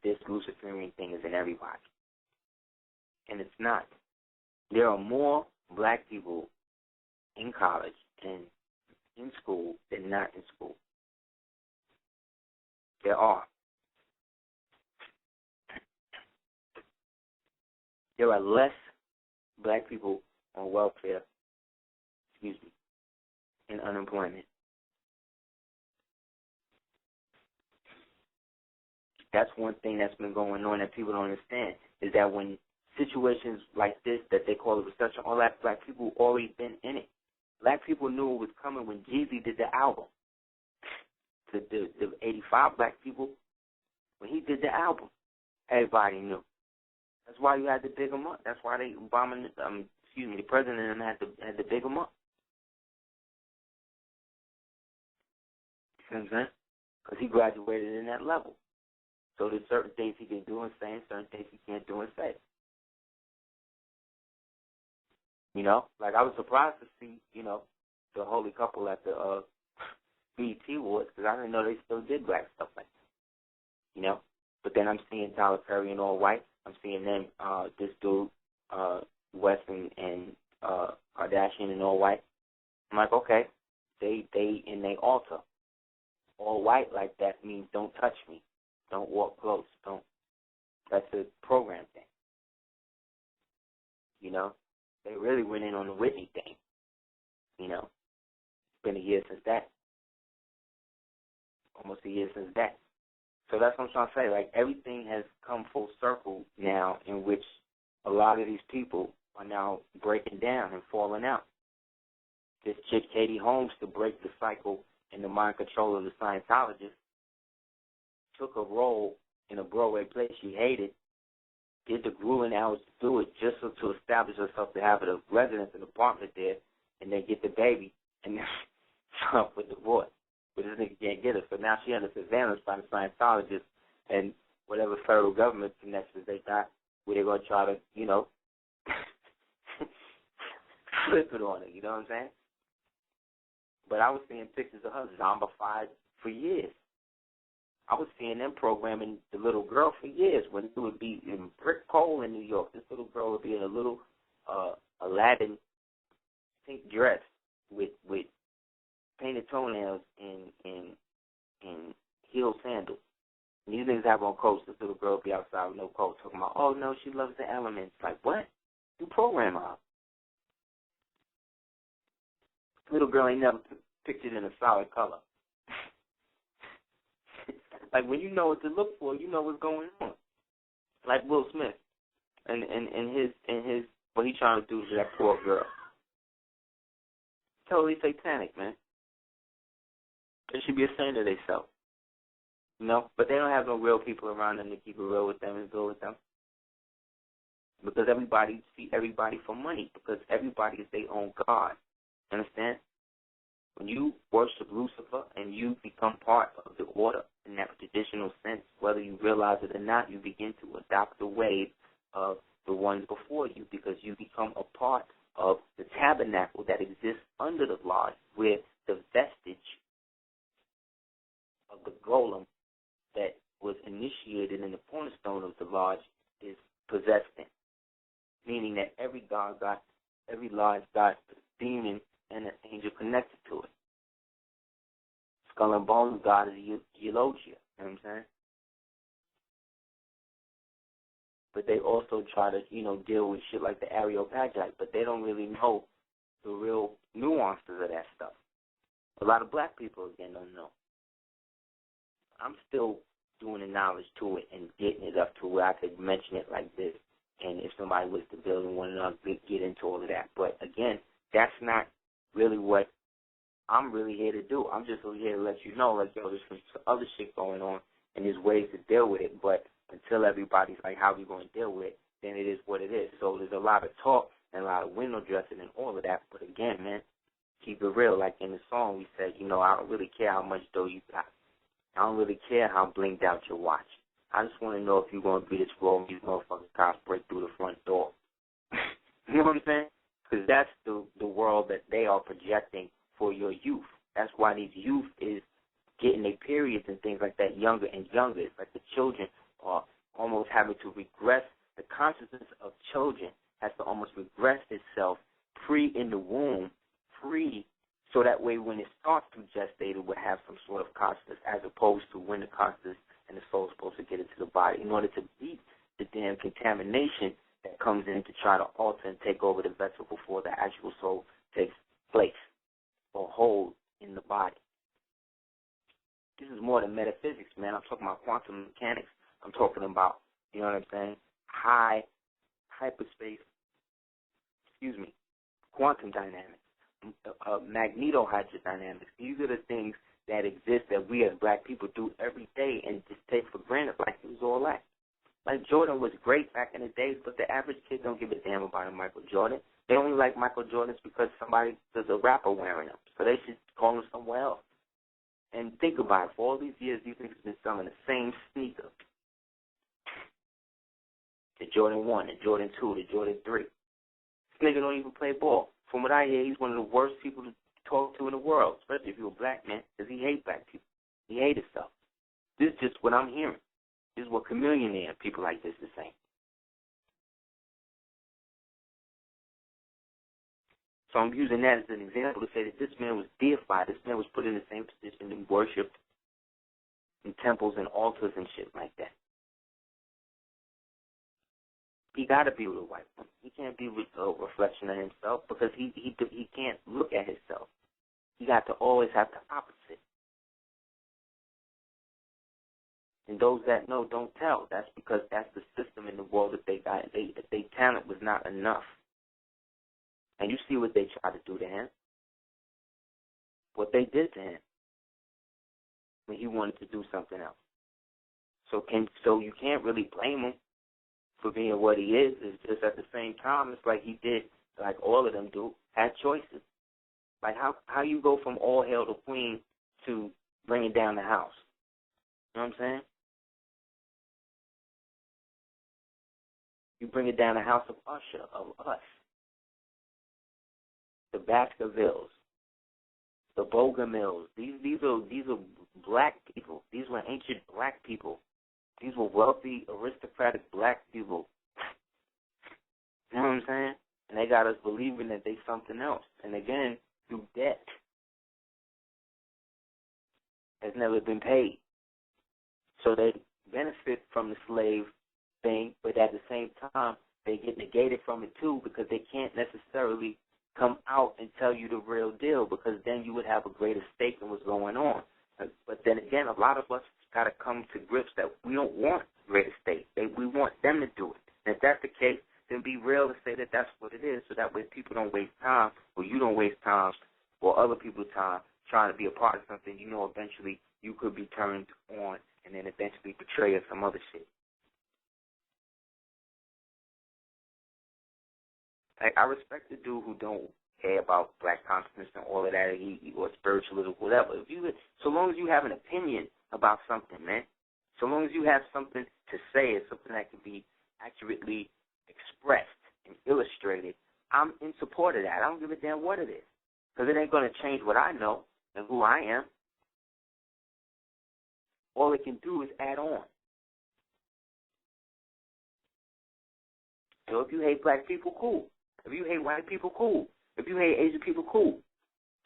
this Luciferian thing is in everybody. And it's not. There are more black people in college and in school than not in school. There are. There are less black people on welfare, in unemployment. That's one thing that's been going on that people don't understand, is that when situations like this that they call a recession, all that black people already been in it. Black people knew it was coming when Jeezy did the album. The 85 black people, when he did the album, everybody knew. That's why you had to big him up. That's why they bombing. The president and them had to big him up. You know what I'm saying? Because he graduated in that level. So there's certain things he can do and say, and certain things he can't do and say. Like I was surprised to see, the holy couple at the BET Awards, because I didn't know they still did black stuff like that. But then I'm seeing Tyler Perry in all white. I'm seeing them, this dude, West and Kardashian in all white. I'm like, okay, they in their altar. All white like that means don't touch me. Don't walk close. That's a program thing. They really went in on the Whitney thing. It's been a year since that. Almost a year since that. So that's what I'm trying to say. Like, everything has come full circle now in which a lot of these people are now breaking down and falling out. This chick, Katie Holmes, to break the cycle and the mind control of the Scientologist, took a role in a Broadway play she hated, did the grueling hours to do it just to establish herself to have a residence, an apartment there, and then get the baby, and then stop with the boy. But this nigga can't get her, so now she under surveillance by the Scientologists and whatever federal government connections they got, where they're going to try to, flip it on her, you know what I'm saying? But I was seeing pictures of her zombified for years. I was seeing them programming the little girl for years when it would be in brick coal in New York. This little girl would be in a little Aladdin pink dress with painted toenails and heel sandals. And these niggas have on coats. This little girl would be outside with no coat talking about, oh, no, she loves the elements. Like, what? You program her. Little girl ain't never pictured in a solid color. Like, when you know what to look for, you know what's going on. Like Will Smith and his what he trying to do to that poor girl. Totally satanic, man. They should be ashamed of themselves. You know? But they don't have no real people around them to keep it real with them and go with them. Because everybody see everybody for money. Because everybody is their own God. Understand? When you worship Lucifer and you become part of the order in that traditional sense, whether you realize it or not, you begin to adopt the ways of the ones before you, because you become a part of the tabernacle that exists under the lodge, where the vestige of the golem that was initiated in the cornerstone of the lodge is possessed in. Meaning that every lodge got a demon and an angel connected to it. Skull and Bones God is eulogia, you know what I'm saying? But they also try to, deal with shit like the Areopagite, but they don't really know the real nuances of that stuff. A lot of black people, again, don't know. I'm still doing the knowledge to it and getting it up to where I could mention it like this, and if somebody was to build and wanted to get into all of that. But, again, that's not really what I'm really here to do. I'm just here to let you know, like, there's some other shit going on, and there's ways to deal with it, but until everybody's like, how we going to deal with it, then it is what it is. So there's a lot of talk and a lot of window dressing and all of that, but again, man, keep it real. Like in the song we said, I don't really care how much dough you got. I don't really care how blinged out your watch. I just want to know if you're going to be this role and these motherfucking cops break through the front door. You know what I'm saying? Because that's the world that they are projecting for your youth. That's why these youth is getting their periods and things like that younger and younger. It's like the children are almost having to regress. The consciousness of children has to almost regress itself in the womb, so that way when it starts to gestate, it would have some sort of consciousness, as opposed to when the consciousness and the soul is supposed to get into the body in order to beat the damn contamination that comes in to try to alter and take over the vessel before the actual soul takes place or hold in the body. This is more than metaphysics, man. I'm talking about quantum mechanics. I'm talking about, you know what I'm saying, high hyperspace, quantum dynamics, magnetohydrodynamics. These are the things that exist that we as black people do every day and just take for granted like it was all that. Like Jordan was great back in the days, but the average kid don't give a damn about a Michael Jordan. They only like Michael Jordans because there's a rapper wearing them, so they should call them somewhere else. And think about it, for all these years, these niggas been selling the same sneaker. The Jordan 1, the Jordan 2, the Jordan 3. This nigga don't even play ball. From what I hear, he's one of the worst people to talk to in the world, especially if you're a black man, because he hates black people. He hates himself. This is just what I'm hearing. This is what Chameleon and people like this are saying. So I'm using that as an example to say that this man was deified. This man was put in the same position and worshipped in temples and altars and shit like that. He got to be with a white woman. He can't be with a reflection of himself because he can't look at himself. He got to always have the opposite. And those that know don't tell. That's because that's the system in the world that they got. Their talent was not enough. And you see what they tried to do to him. What they did to him when he wanted to do something else. So you can't really blame him for being what he is. It's just at the same time, it's like he did, like all of them do, had choices. Like how you go from all hail to queen to bringing down the house. You know what I'm saying? You bring it down the house of Usher, of us. The Baskervilles, the Bogomils. These are black people. These were ancient black people. These were wealthy, aristocratic black people. You know what I'm saying? And they got us believing that they something else. And again, through debt. Has never been paid. So they benefit from the slave thing, but at the same time, they get negated from it too because they can't necessarily come out and tell you the real deal, because then you would have a greater stake in what's going on. But then again, a lot of us got to come to grips that we don't want greater stake. We want them to do it. And if that's the case, then be real and say that that's what it is, so that way people don't waste time, or you don't waste time, or other people's time trying to be a part of something you know eventually you could be turned on and then eventually betray or some other shit. Like, I respect the dude who don't care about black consciousness and all of that, or spiritualism, whatever. So long as you have an opinion about something, man, so long as you have something to say, or something that can be accurately expressed and illustrated, I'm in support of that. I don't give a damn what it is, because it ain't going to change what I know and who I am. All it can do is add on. So if you hate black people, cool. If you hate white people, cool. If you hate Asian people, cool.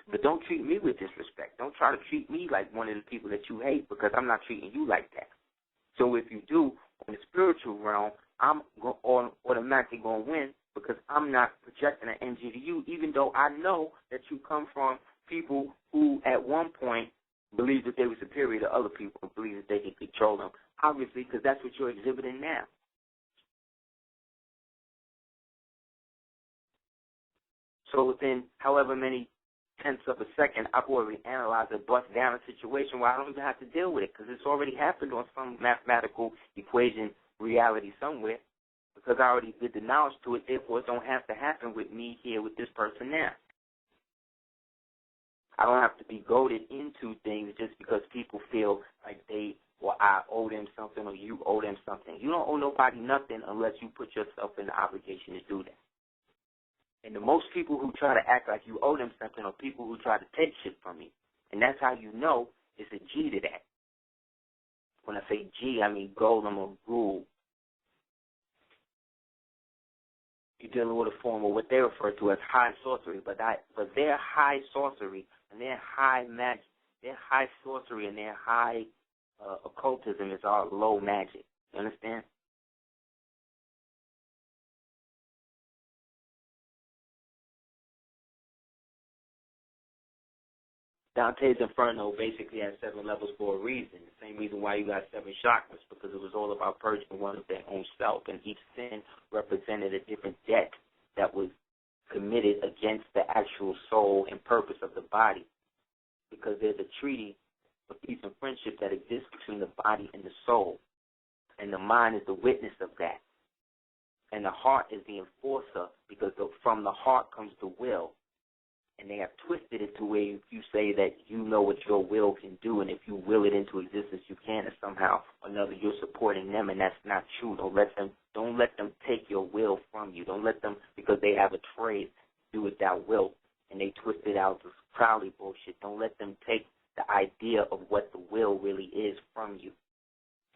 But don't treat me with disrespect. Don't try to treat me like one of the people that you hate, because I'm not treating you like that. So if you do, in the spiritual realm, I'm automatically going to win, because I'm not projecting an energy to you, even though I know that you come from people who at one point believed that they were superior to other people and believed that they could control them, obviously, because that's what you're exhibiting now. So within however many tenths of a second, I've already analyzed and bust down a situation where I don't even have to deal with it, because it's already happened on some mathematical equation reality somewhere, because I already did the knowledge to it. Therefore, it don't have to happen with me here with this person now. I don't have to be goaded into things just because people feel like I owe them something, or you owe them something. You don't owe nobody nothing unless you put yourself in the obligation to do that. And the most people who try to act like you owe them something are people who try to take shit from you. And that's how you know it's a G to that. When I say G, I mean golem or ghoul. You're dealing with a form of what they refer to as high sorcery, but their high sorcery and their high magic, their high sorcery and their high occultism is all low magic. You understand? Dante's Inferno basically has 7 levels for a reason. The same reason why you got 7 chakras, because it was all about purging one of their own self, and each sin represented a different debt that was committed against the actual soul and purpose of the body, because there's a treaty of peace and friendship that exists between the body and the soul, and the mind is the witness of that, and the heart is the enforcer, because from the heart comes the will. And they have twisted it to where you say that you know what your will can do, and if you will it into existence, you can, and somehow or another you're supporting them, and that's not true. Don't let them take your will from you. Don't let them, because they have a trade, do it that will, and they twist it out to Crowley bullshit. Don't let them take the idea of what the will really is from you.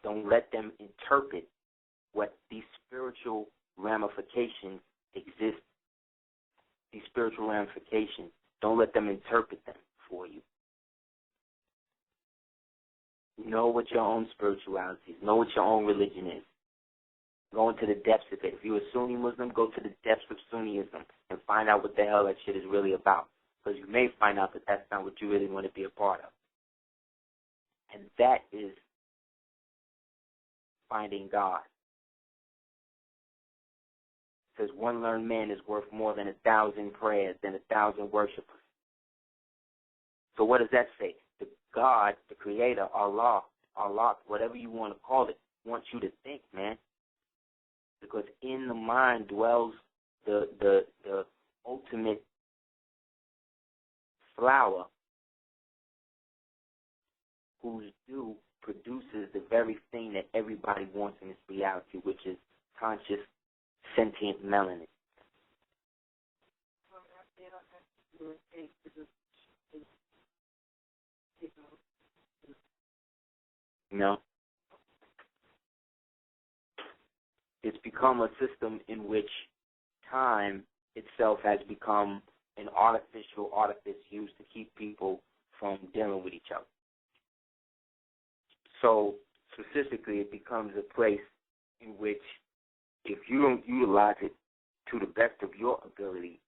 Don't let them interpret what these spiritual ramifications exist. These spiritual ramifications, don't let them interpret them for you. Know what your own spirituality is. Know what your own religion is. Go into the depths of it. If you're a Sunni Muslim, go to the depths of Sunniism and find out what the hell that shit is really about. Because you may find out that that's not what you really want to be a part of. And that is finding God. Because one learned man is worth more than 1,000 prayers, than 1,000 worshipers. So what does that say? The God, the Creator, Allah, whatever you want to call it, wants you to think, man. Because in the mind dwells the ultimate flower whose dew produces the very thing that everybody wants in this reality, which is conscious, sentient melanin. No. It's become a system in which time itself has become an artificial artifice used to keep people from dealing with each other. So specifically, it becomes a place in which if you don't utilize it to the best of your ability,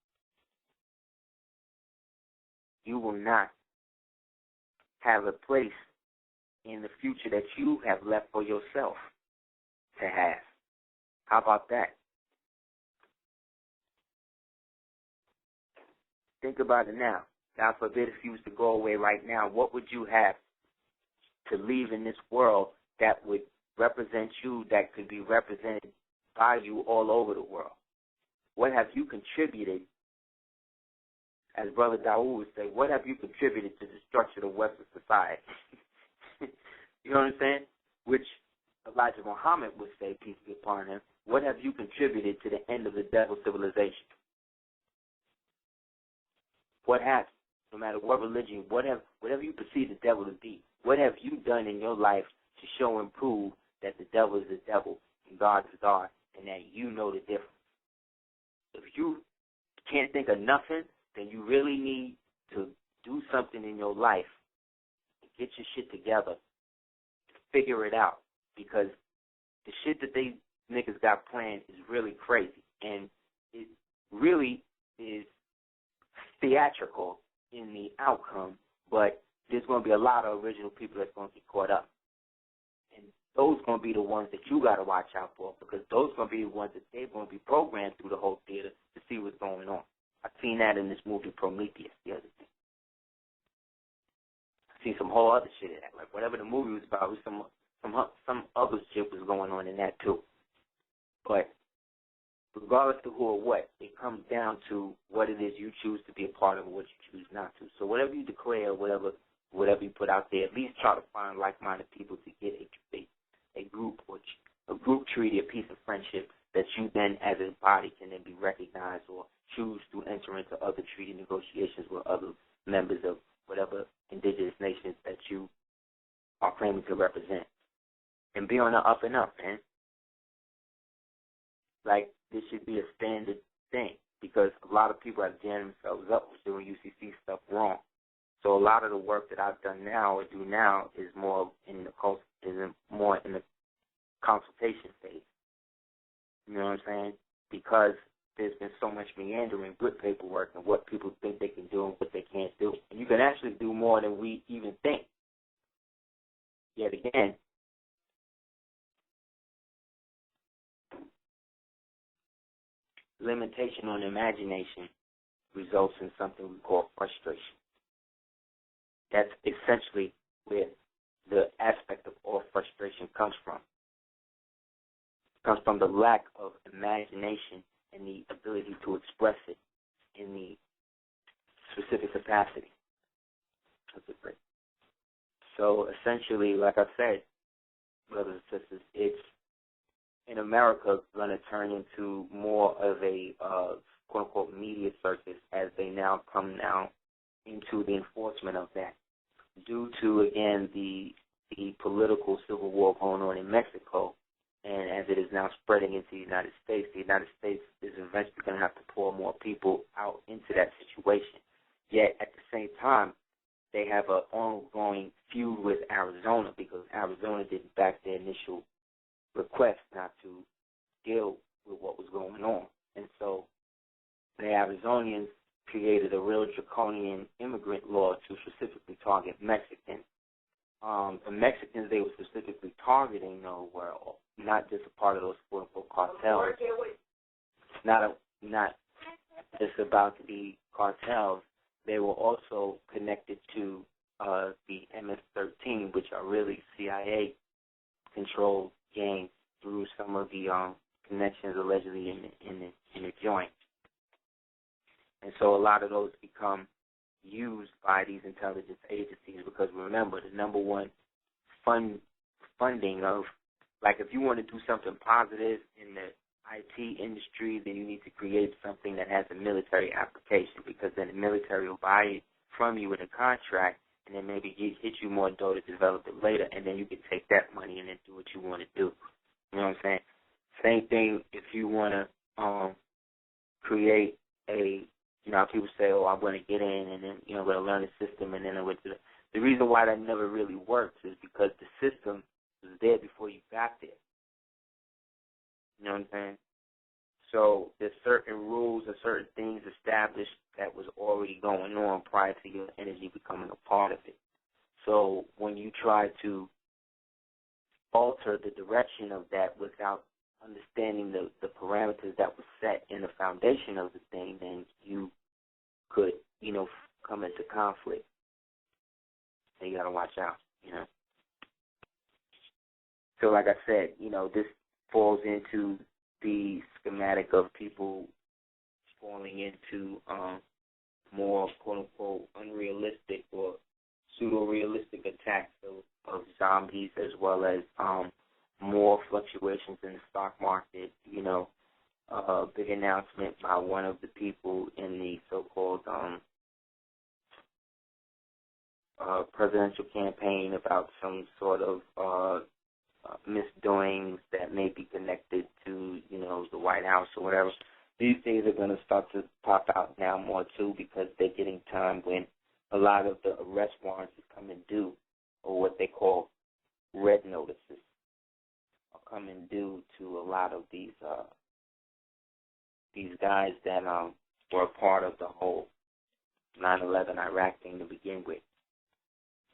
you will not have a place in the future that you have left for yourself to have. How about that? Think about it now. God forbid if you was to go away right now, what would you have to leave in this world that would represent you, that could be represented by you all over the world? What have you contributed, as Brother Dawood would say, what have you contributed to the structure of Western society? You know what I'm saying? Which Elijah Muhammad would say, peace be upon him, what have you contributed to the end of the devil civilization? What have, no matter what religion, whatever you perceive the devil to be, what have you done in your life to show and prove that the devil is the devil and God is God and that you know the difference? If you can't think of nothing, then you really need to do something in your life. Get your shit together. Figure it out. Because the shit that they niggas got planned is really crazy. And it really is theatrical in the outcome, but there's going to be a lot of original people that's going to get caught up. And those are going to be the ones that you got to watch out for, because those are going to be the ones that they're going to be programmed through the whole theater to see what's going on. I've seen that in this movie Prometheus the other day. I've seen some whole other shit in that. Like, whatever the movie was about, some other shit was going on in that too. But regardless of who or what, it comes down to what it is you choose to be a part of and what you choose not to. So whatever you declare, whatever you put out there, at least try to find like-minded people to get a group or a group treaty, a piece of friendship that you then as a body can then be recognized, or choose to enter into other treaty negotiations with other members of whatever indigenous nations that you are claiming to represent. And be on the up and up, man. Like, this should be a standard thing, because a lot of people have jammed themselves up with doing UCC stuff wrong. So a lot of the work that I've done now or do now is more in the consultation phase. You know what I'm saying? Because there's been so much meandering with paperwork and what people think they can do and what they can't do. And you can actually do more than we even think. Yet again, limitation on imagination results in something we call frustration. That's essentially where the aspect of all frustration comes from. It comes from the lack of imagination and the ability to express it in the specific capacity. That's a break. So essentially, like I said, brothers and sisters, it's in America going to turn into more of a quote-unquote media circus as they now come now into the enforcement of that. Due to, again, the political civil war going on in Mexico, and as it is now spreading into the United States is eventually going to have to pour more people out into that situation. Yet, at the same time, they have an ongoing feud with Arizona, because Arizona didn't back their initial request not to deal with what was going on. And so the Arizonians created a real draconian immigrant law to specifically target Mexicans. The Mexicans they were specifically targeting, though, were not just a part of those quote-unquote cartels. Not just about the cartels. They were also connected to the MS-13, which are really CIA-controlled gangs through some of the connections allegedly in the joint. And so a lot of those become used by these intelligence agencies, because remember, the number one funding of, like, if you want to do something positive in the IT industry, then you need to create something that has a military application, because then the military will buy it from you with a contract and then maybe hit you more dough to develop it later, and then you can take that money and then do what you want to do. You know what I'm saying? Same thing if you want to create a, people say, oh, I want to get in and then, I'm going to learn the system, and then I went to the reason why that never really works is because the system was there before you got there. You know what I'm saying? So there's certain rules and certain things established that was already going on prior to your the direction of that without understanding the parameters that were set in the foundation of the thing, then you could, come into conflict. So you got to watch out, So like I said, this falls into the schematic of people falling into more, quote-unquote, unrealistic or pseudo-realistic attacks of zombies, as well as more fluctuations in the stock market. A big announcement by one of the people in the so-called presidential campaign about some sort of misdoings that may be connected to, the White House or whatever. These things are going to start to pop out now more, too, because they're getting time when a lot of the arrest warrants is coming due, or what they call red notices are coming due to a lot of these guys that were a part of the whole 9/11 Iraq thing to begin with.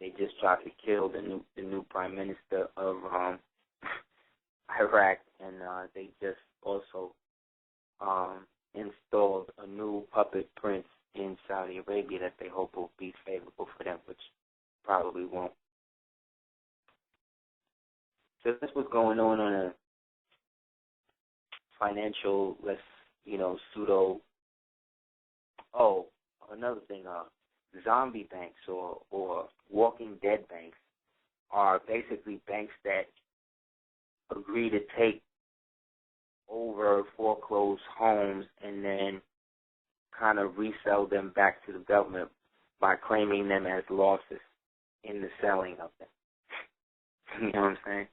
They just tried to kill the new prime minister of Iraq, and they just also installed a new puppet prince in Saudi Arabia that they hope will be favorable for them, which probably won't. So that's what's going on a financial, pseudo. Oh, another thing, zombie banks or Walking Dead banks are basically banks that agree to take over foreclosed homes and then kind of resell them back to the government by claiming them as losses in the selling of them. You know what I'm saying?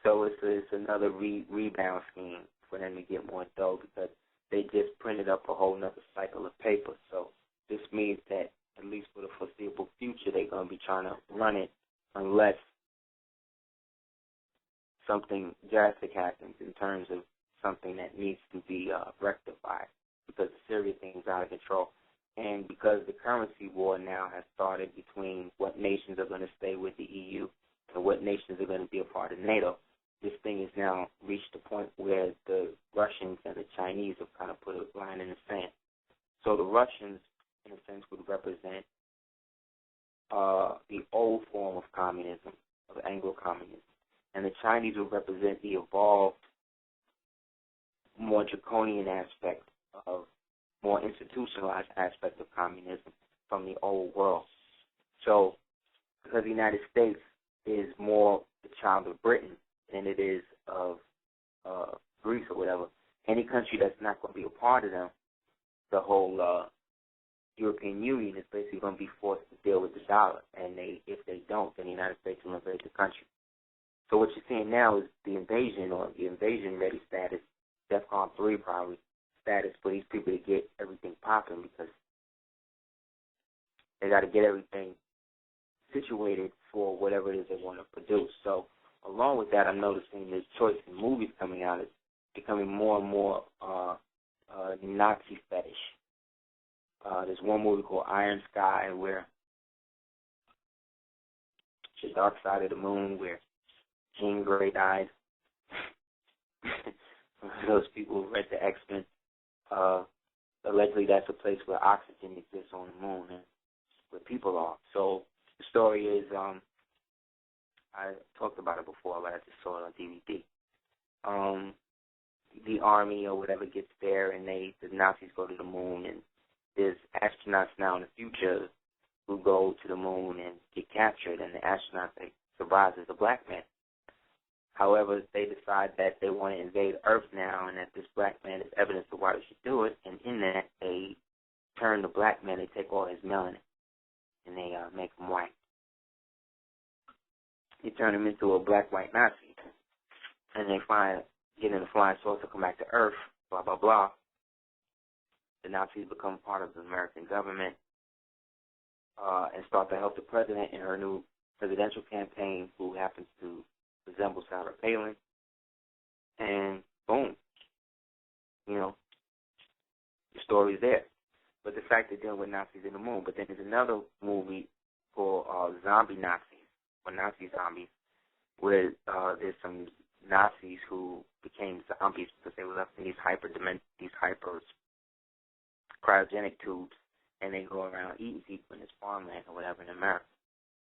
So it's another rebound scheme for them to get more dough, because they just printed up a whole nother cycle of paper. So this means that at least for the foreseeable future, they're going to be trying to run it unless something drastic happens in terms of something that needs to be rectified, because the Syria thing is out of control. And because the currency war now has started between what nations are going to stay with the EU and what nations are going to be a part of NATO, this thing has now reached a point where the Russians and the Chinese have kind of put a line in the sand. So the Russians, in a sense, would represent the old form of communism, of Anglo-communism. And the Chinese would represent the evolved, more draconian aspect of, more institutionalized aspect of communism from the old world. So, because the United States is more the child of Britain than it is of Greece or whatever, any country that's not going to be a part of them, the whole European Union is basically going to be forced to deal with the dollar. And if they don't, then the United States will invade the country. So what you're seeing now is the invasion, or the invasion-ready status, DEFCON 3 probably, status for these people to get everything popping, because they got to get everything situated for whatever it is they want to produce. So along with that, I'm noticing this choice in movies coming out is becoming more and more Nazi fetish. There's one movie called Iron Sky, where the dark side of the moon, where Jean Grey died. Those people who read the X-Men, allegedly that's a place where oxygen exists on the moon and where people are. So the story is, I talked about it before, but I just saw it on DVD. The army or whatever gets there, and the Nazis go to the moon, and there's astronauts now in the future who go to the moon and get captured, and the astronaut that survives is a black man. However, they decide that they want to invade Earth now, and that this black man is evidence of why they should do it, and in that, they turn the black man, they take all his melanin, and they make him white. They turn him into a black-white Nazi, and they get in a flying saucer, come back to Earth, blah, blah, blah. The Nazis become part of the American government and start to help the president in her new presidential campaign, who happens to resemble Sarah Palin. And boom, the story's there. But the fact they're dealing with Nazis in the moon. But then there's another movie called Zombie Nazis, or Nazi Zombies, where there's some Nazis who became zombies because they were left in these hyper cryogenic tubes, and they go around eating people in this farmland or whatever in America.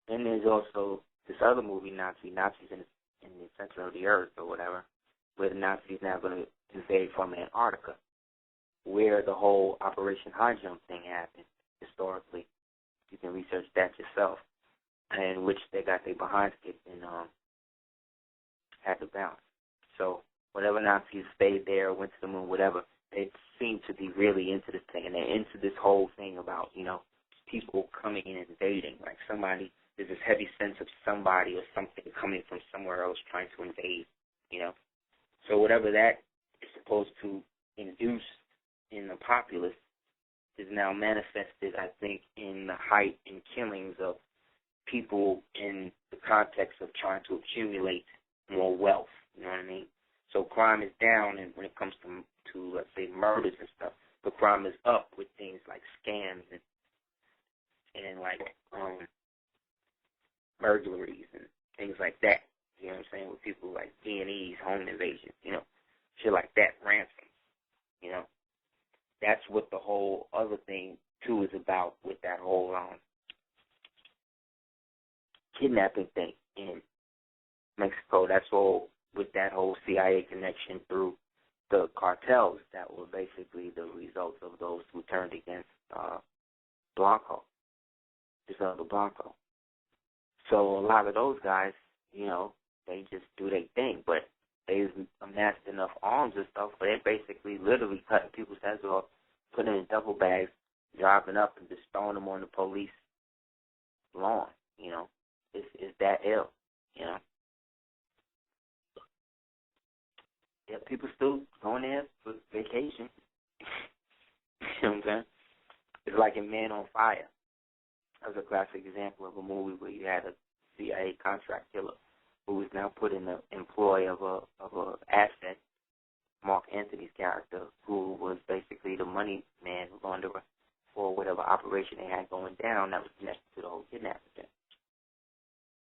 Then there's also this other movie, Nazis in the center of the earth or whatever, where the Nazis now going to invade from Antarctica, where the whole Operation High Jump thing happened historically. You can research that yourself, in which they got their behinds kicked and had to bounce. So whatever Nazis stayed there, went to the moon, whatever, they seem to be really into this thing, and they're into this whole thing about, people coming in and invading. Like there's this heavy sense of somebody or something coming from somewhere else trying to invade, So whatever that is supposed to induce in the populace is now manifested, I think, in the height and killings of people in the context of trying to accumulate more wealth, you know what I mean? So crime is down, and when it comes to let's say, murders and stuff, but crime is up with things like scams and like burglaries and things like that. You know what I'm saying? With people like B&Es, home invasions, shit like that, ransoms, That's what the whole other thing, too, is about with that whole kidnapping thing in Mexico. That's all with that whole CIA connection through the cartels that were basically the results of those who turned against Blanco, Gisela Blanco. So a lot of those guys, they just do their thing, but they've amassed enough arms and stuff, but they're basically literally cutting people's heads off, putting them in duffel bags, driving up and just throwing them on the police lawn, It's that ill, Yeah, people still going there for vacation. You know what I'm saying? It's like in Man on Fire. That was a classic example of a movie where you had a CIA contract killer who was now put in the employ of a asset, Mark Anthony's character, who was basically the money man launderer for whatever operation they had going down that was connected to the whole kidnapping thing.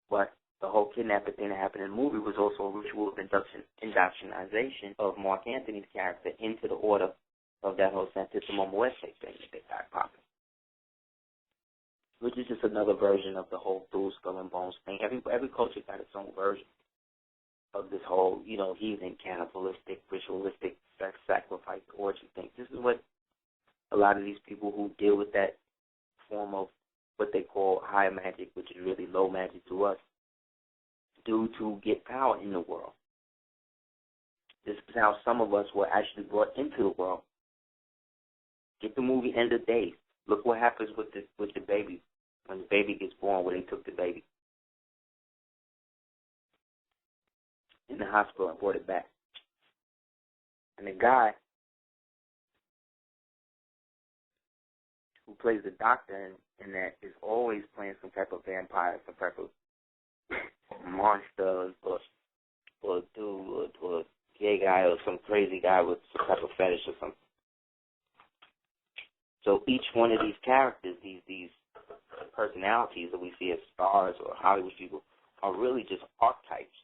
But the whole kidnapping thing that happened in the movie was also a ritual of indoctrination of Mark Anthony's character into the order of that whole Santissimo Muerte thing that they got popping. Which is just another version of the whole Thule Skull and Bones thing. Every culture got its own version of this whole, heathen, cannibalistic, ritualistic, sex sacrifice, orgy thing. This is what a lot of these people who deal with that form of what they call high magic, which is really low magic to us, do to get power in the world. This is how some of us were actually brought into the world. Get the movie End of Days. Look what happens with the baby when the baby gets born, where they took the baby in the hospital and brought it back. And the guy who plays the doctor in that is always playing some type of vampire, some type of monster, or a dude, or a gay guy, or some crazy guy with some type of fetish or something. So each one of these characters, these personalities that we see as stars or Hollywood people, are really just archetypes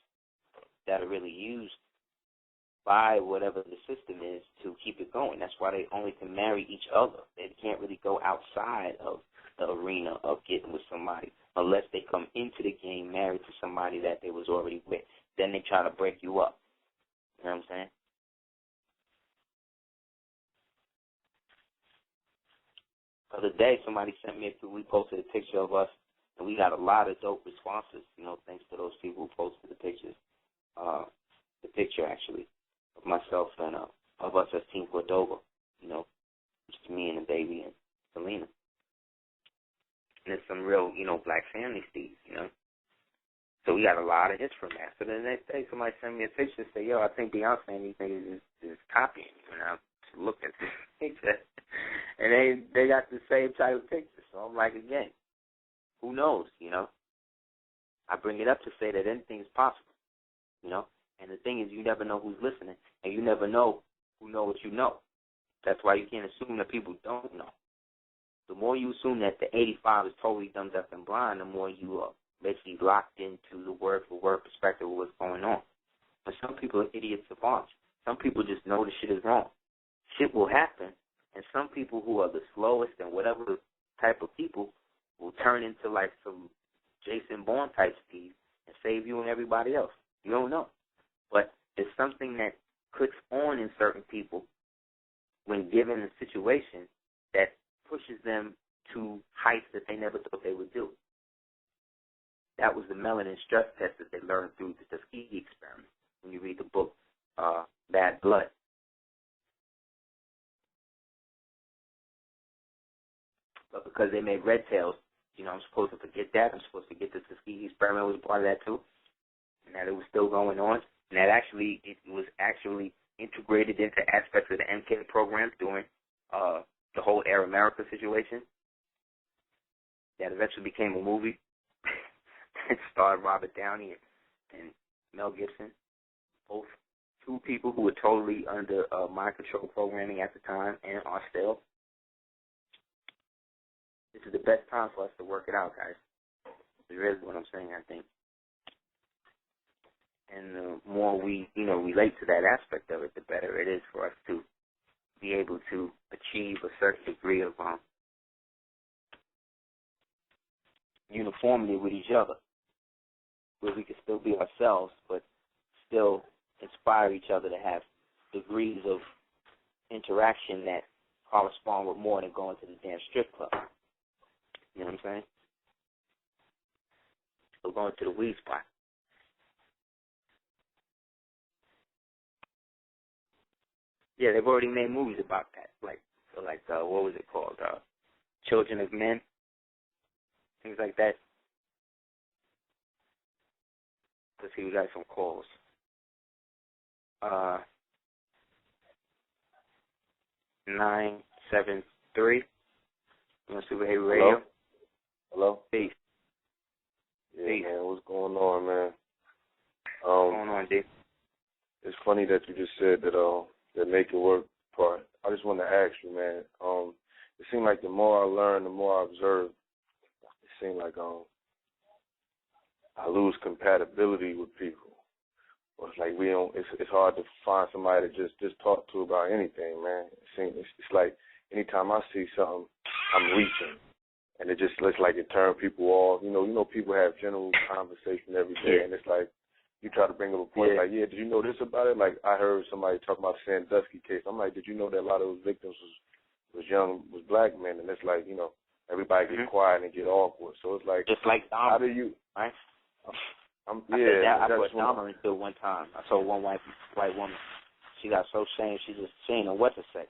that are really used by whatever the system is to keep it going. That's why they only can marry each other. They can't really go outside of the arena of getting with somebody unless they come into the game married to somebody that they was already with. Then they try to break you up. You know what I'm saying? The other day, somebody sent me we posted a picture of us, and we got a lot of dope responses, thanks to those people who posted the pictures. The picture, actually, of myself and of us as Team Cordoba, just me and the baby and Selena. And it's some real, black family steeds, So we got a lot of hits from that. So the next day, somebody sent me a picture and said, yo, I think Beyonce and these niggas is copying you. And I looked at this picture, and they got the same type of picture. So I'm like, again, who knows, I bring it up to say that anything is possible, And the thing is, you never know who's listening, and you never know who know what you know. That's why you can't assume that people don't know. The more you assume that the 85 is totally dumb, deaf, and blind, the more you basically locked into the word-for-word perspective of what's going on. But some people are idiots of bunch. Some people just know the shit is wrong. Shit will happen, and some people who are the slowest and whatever type of people will turn into like some Jason Bourne type Steve and save you and everybody else. You don't know. But it's something that clicks on in certain people when given a situation that pushes them to heights that they never thought they would do. That was the melanin stress test that they learned through the Tuskegee experiment when you read the book Bad Blood. But because they made red tails, I'm supposed to forget that. I'm supposed to forget the Tuskegee experiment was part of that too, and that it was still going on, and that it was actually integrated into aspects of the MK program during the whole Air America situation. That eventually became a movie. It starred Robert Downey and Mel Gibson, both two people who were totally under mind control programming at the time and are still. This is the best time for us to work it out, guys. It is what I'm saying, I think. And the more we, relate to that aspect of it, the better it is for us to be able to achieve a certain degree of uniformity with each other, where we can still be ourselves, but still inspire each other to have degrees of interaction that correspond with more than going to the damn strip club. You know what I'm saying? Or going to the weed spot. Yeah, they've already made movies about that. Like what was it called? Children of Men. Things like that. Let's see, we got some calls. 973. You want to see Heru Radio? Hello? Peace. Yeah, Peace. man, what's going on, man? What's going on, D? It's funny that you just said that make it work part. I just want to ask you, man. It seemed like the more I learn, the more I observe, it seemed like I lose compatibility with people. Or it's like it's hard to find somebody to just talk to about anything, man. It's like anytime I see something, I'm reaching. And it just looks like it turned people off. You know, people have general conversation every day, and it's like you try to bring up a point like, did you know this about it? Like I heard somebody talk about the Sandusky case. I'm like, did you know that a lot of those victims was black men? And it's like, everybody get quiet and get awkward. So it's like, just like Dahmer, how do you? Right? I put Dahmer into one time. I saw one white woman. She got so ashamed she ain't know what to say.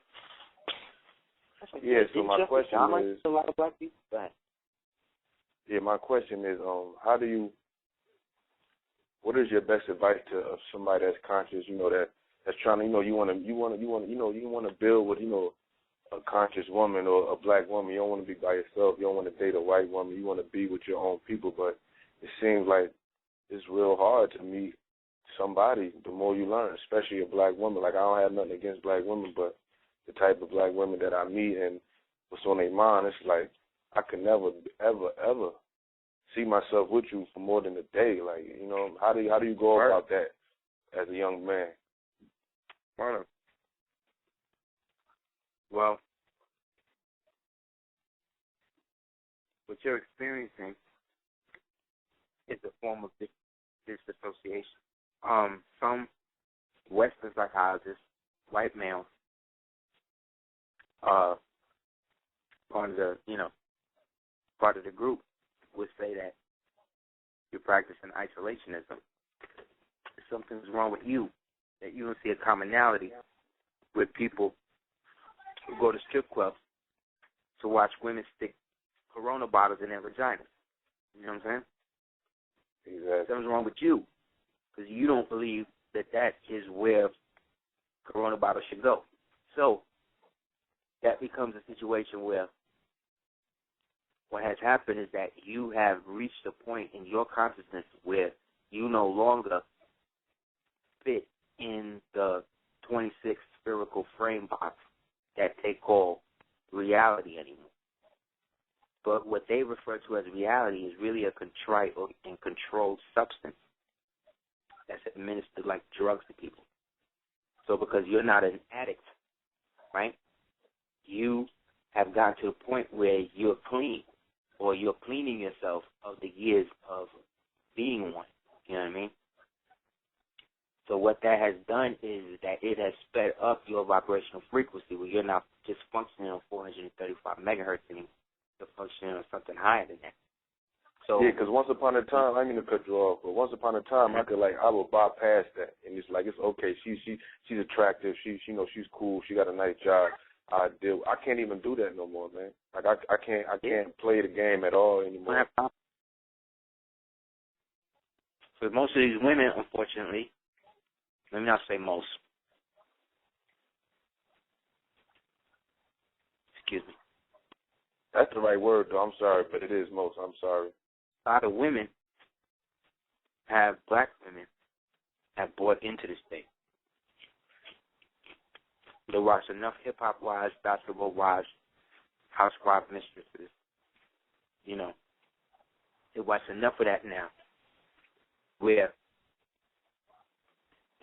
Like, so my question is, a lot of black people. Go ahead. Yeah, my question is, what is your best advice to somebody that's conscious, that's trying to, you want to build with, a conscious woman or a black woman. You don't want to be by yourself. You don't want to date a white woman. You want to be with your own people. But it seems like it's real hard to meet somebody the more you learn, especially a black woman. Like, I don't have nothing against black women, but the type of black women that I meet and what's on their mind, it's like I could never, ever, ever see myself with you for more than a day. Like, how do you go about that as a young man? Well, what you're experiencing is a form of disassociation. Some Western psychologists, white males, part of the group would say that you're practicing isolationism. Something's wrong with you, that you don't see a commonality with people who go to strip clubs to watch women stick Corona bottles in their vaginas. You know what I'm saying? Exactly. Something's wrong with you because you don't believe that is where Corona bottles should go. So that becomes a situation where what has happened is that you have reached a point in your consciousness where you no longer fit in the 26 spherical frame box that they call reality anymore. But what they refer to as reality is really a contrite and controlled substance that's administered like drugs to people. So because you're not an addict, right, you have gotten to the point where you're clean, or you're cleaning yourself of the years of being one. You know what I mean? So what that has done is that it has sped up your vibrational frequency, where you're not just functioning on 435 megahertz anymore. You're functioning on something higher than that. So yeah, because once upon a time, I mean to cut you off, but once upon a time, I would bypass that, and it's like, it's okay. She's attractive. She's cool. She got a nice job. I can't even do that no more, man. Like I can't play the game at all anymore. For most of these women, unfortunately, let me not say most. Excuse me. That's the right word, though. I'm sorry, but it is most. I'm sorry. A lot of women black women have bought into this thing. They watch enough hip-hop wives, basketball wives, housewife mistresses. You know, they watch enough of that now, where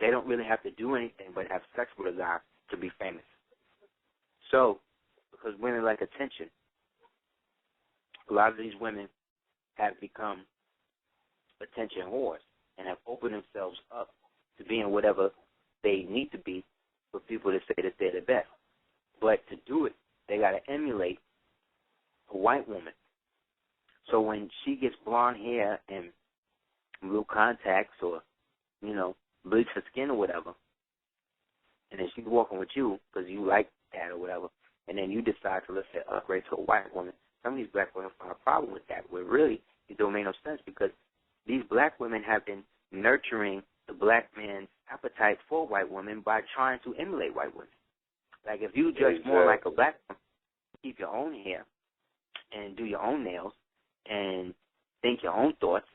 they don't really have to do anything but have sex with a guy to be famous. So, because women like attention, a lot of these women have become attention whores and have opened themselves up to being whatever they need to be for people to say that they're the best. But to do it, they got to emulate a white woman. So when she gets blonde hair and blue contacts, or, you know, bleach her skin or whatever, and then she's walking with you because you like that or whatever, and then you decide to, let's say, upgrade to a white woman, some of these black women find a problem with that, where really it don't make no sense, because these black women have been nurturing the black man's appetite for white women by trying to emulate white women. Like, if you dress more like a black woman, keep your own hair and do your own nails and think your own thoughts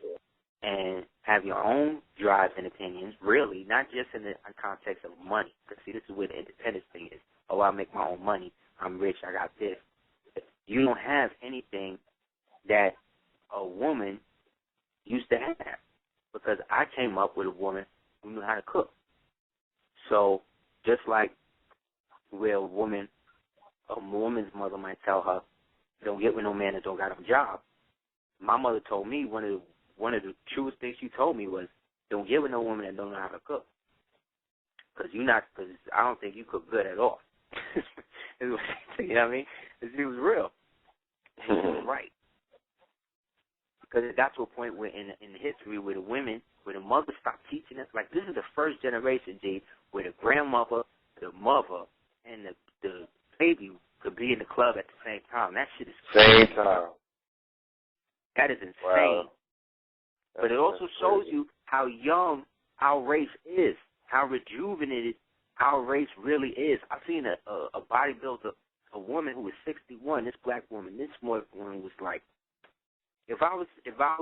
and have your own drives and opinions, really, not just in the context of money. Because, see, this is where the independence thing is. Oh, I make my own money. I'm rich. I got this. You don't have anything that a woman used to have, because I came up with a woman who knew how to cook. So just like where a woman's mother might tell her, don't get with no man that don't got a job, my mother told me one of the truest things she told me was, don't get with no woman that don't know how to cook, because I don't think you cook good at all. You know what I mean? It was real. She was right. Because it got to a point where in history where the mothers stopped teaching us. Like, this is the first generation, G, where the grandmother, the mother, and the baby could be in the club at the same time. That shit is crazy. Same time. That is insane. Wow. But it also shows you how young our race is, how rejuvenated our race really is. I've seen a bodybuilder, a woman who was 61, this black woman, this woman was like, if I was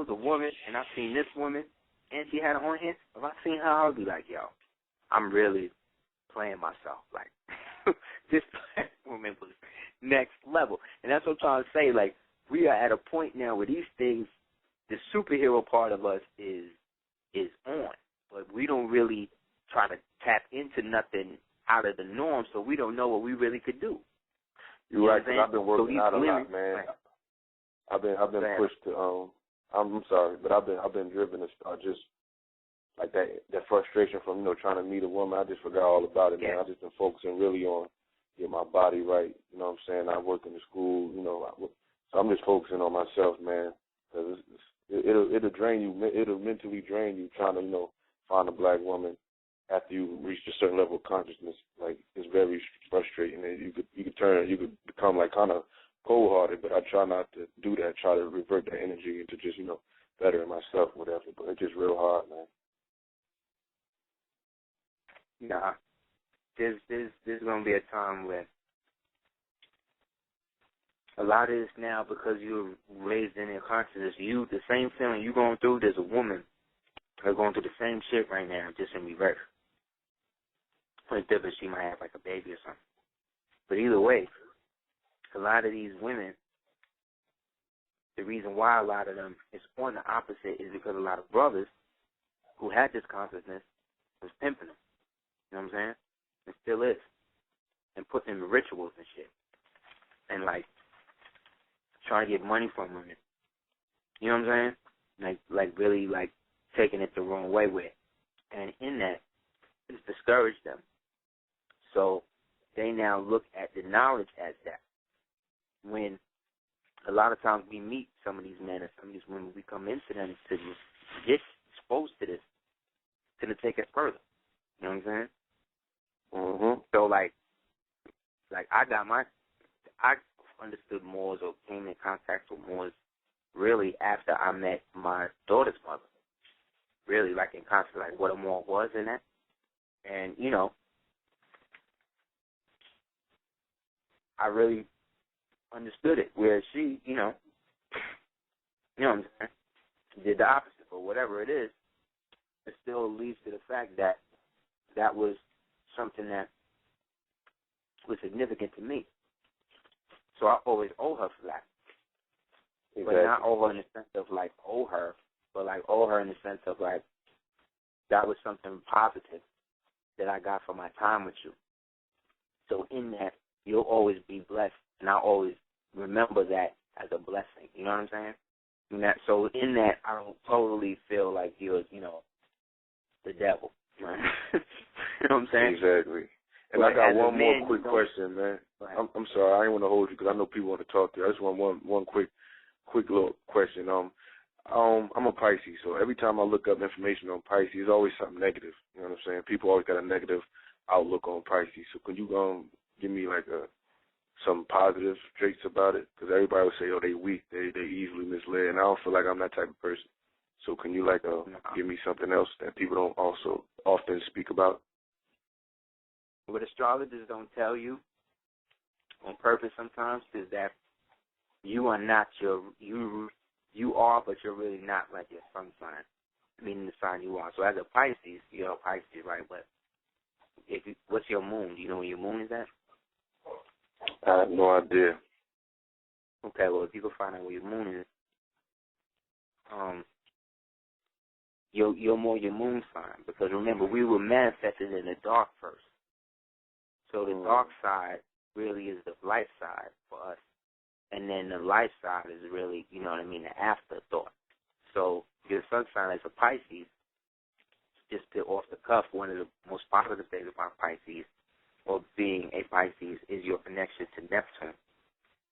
a woman and I seen this woman and she had her own hands, if I seen her, I would be like, yo, I'm really playing myself. Like, this black woman was next level. And that's what I'm trying to say. Like, we are at a point now where these things, the superhero part of us is on. But we don't really try to tap into nothing out of the norm, so we don't know what we really could do. You're right, because I've been working out a lot, man. Right. I've been pushed to I'm sorry, but I've been driven to start just like that frustration from, trying to meet a woman. I just forgot all about it, man. I just been focusing really on getting my body right. You know what I'm saying? I work in the school, so I'm just focusing on myself, man. Because it'll drain you. It'll mentally drain you trying to, find a black woman after you reach a certain level of consciousness. Like, it's very frustrating. And you could become like kind of cold-hearted, but I try not to do that. Try to revert that energy into just, bettering myself, whatever. But it's just real hard, man. Nah, there's gonna be a time where a lot of this now, because you're raised in your consciousness, the same feeling you're going through, there's a woman who's going through the same shit right now, just in reverse. Only difference, she might have like a baby or something. But either way, a lot of these women the reason why a lot of them is on the opposite is because a lot of brothers who had this consciousness was pimping them. You know what I'm saying? It still is. And putting in rituals and shit. And, like, trying to get money from women. You know what I'm saying? Like really, like, taking it the wrong way with it. And in that, it's discouraged them. So they now look at the knowledge as that. When a lot of times we meet some of these men and some of these women, we come into them to get exposed to this, to take us further. You know what I'm saying? Mm-hmm. So, like I understood Moors or came in contact with Moors really after I met my daughter's mother. Really, like, in contact, like, what a Moor was in that. And, you know, I really understood it, where she, you know what I'm saying, did the opposite, or whatever it is. It still leads to the fact that that was something that was significant to me. So I always owe her for that. Exactly. But not owe her in the sense of, like, owe her, but, like, owe her in the sense of, like, that was something positive that I got from my time with you. So in that, you'll always be blessed, and I'll always remember that as a blessing. You know what I'm saying? So in that, I don't totally feel like you're, you know, the devil. Right? You know what I'm saying? Exactly. And I got one more quick question, man. I'm sorry, I didn't want to hold you because I know people want to talk to you. I just want one quick little question. I'm a Pisces, so every time I look up information on Pisces, it's always something negative. You know what I'm saying? People always got a negative outlook on Pisces. So can you give me like some positive traits about it? Because everybody would say, oh, they weak, they easily misled, and I don't feel like I'm that type of person. So can you give me something else that people don't also often speak about? What astrologers don't tell you on purpose sometimes is that you are not you are, but you're really not like your sun sign, meaning the sign you are. So as a Pisces, you're a Pisces, right? But what's your moon? Do you know where your moon is at? I have no idea. Okay, well, if you can find out where your moon is, you're more your moon sign, because remember, we were manifested in the dark first. So the dark side really is the light side for us. And then the light side is really, you know what I mean, the afterthought. So your sun sign as a Pisces, just to off the cuff, one of the most positive things about Pisces, or being a Pisces, is your connection to Neptune.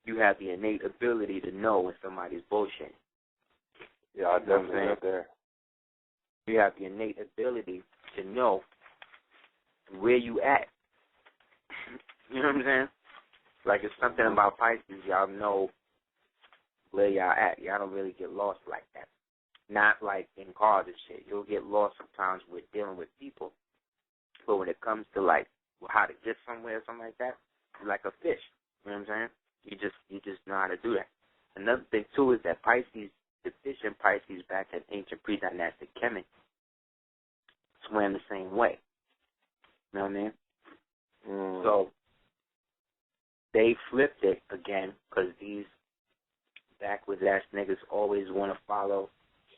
You have the innate ability to know when somebody's bullshitting. Yeah, I definitely got there. You have the innate ability to know where you at. You know what I'm saying? Like, it's something about Pisces, y'all know where y'all at. Y'all don't really get lost like that. Not like in cars and shit. You'll get lost sometimes with dealing with people. But when it comes to, like, how to get somewhere or something like that, you're like a fish. You know what I'm saying? You just know how to do that. Another thing, too, is that Pisces, the fish in Pisces back in ancient pre-dynastic Kemet, swam the same way. You know what I mean? So they flipped it again, because these backwards-ass niggas always want to follow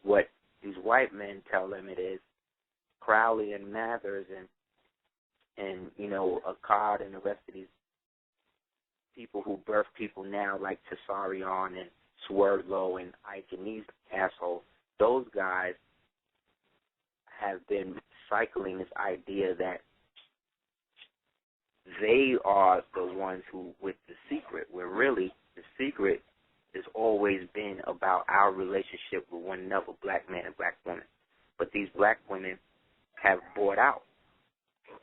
what these white men tell them it is. Crowley and Mathers and you know, Akkad and the rest of these people who birth people now, like Tessarion and Swerdlow and Ike and these assholes, those guys have been cycling this idea that they are the ones who, with the secret, where really the secret has always been about our relationship with one another, black man and black woman. But these black women have bought out,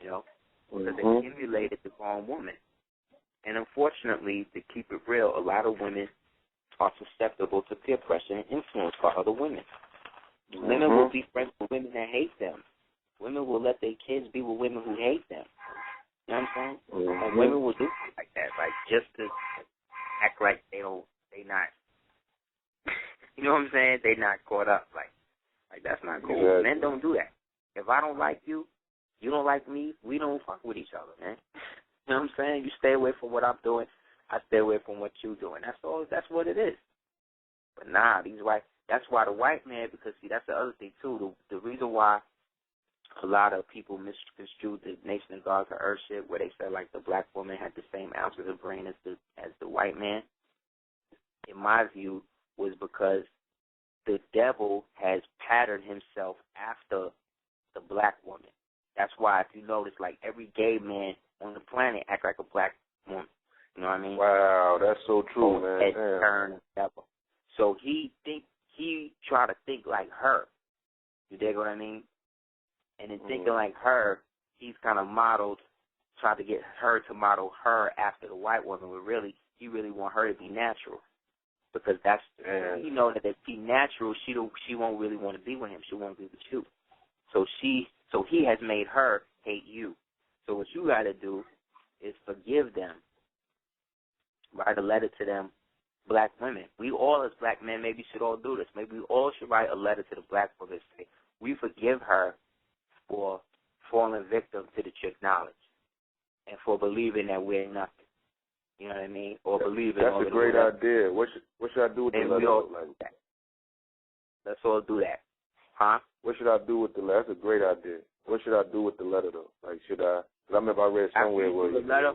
you know, because they emulated the wrong woman. And unfortunately, to keep it real, a lot of women are susceptible to peer pressure and influence by other women. Women will be friends with women that hate them. Women will let their kids be with women who hate them. You know what I'm saying? And women will do things like that, like just to act like they not, you know what I'm saying? They not caught up. Like that's not cool. Exactly. Men don't do that. If I don't like you, you don't like me, we don't fuck with each other, man. You know what I'm saying? You stay away from what I'm doing, I stay away from what you're doing. That's all. That's what it is. But nah, these white. That's why the white man. Because see, that's the other thing too. The reason why a lot of people misconstrued the Nation of Gods or Earth shit, where they said like the black woman had the same ounces of brain as the white man. In my view, was because the devil has patterned himself after the black woman. That's why, if you notice, like every gay man on the planet act like a black woman. You know what I mean? Wow, that's so true, man. Turn devil. So he try to think like her. You dig what I mean? And in thinking like her, he's kind of tried to get her to model her after the white woman. But really, he really want her to be natural, because that's he know that if be natural, she won't really want to be with him. She won't be with you. So he has made her hate you. So what you got to do is forgive them. Write a letter to them, black women. We all as black men maybe should all do this. Maybe we all should write a letter to the black woman and say, we forgive her for falling victim to the trick knowledge and for believing that we're nothing. You know what I mean? Or believing that's a great idea. What should I do with the letter? Let's all do that. Huh? What should I do with the letter? That's a great idea. What should I do with the letter, though? Like, should I? Because I remember I read somewhere where the letter,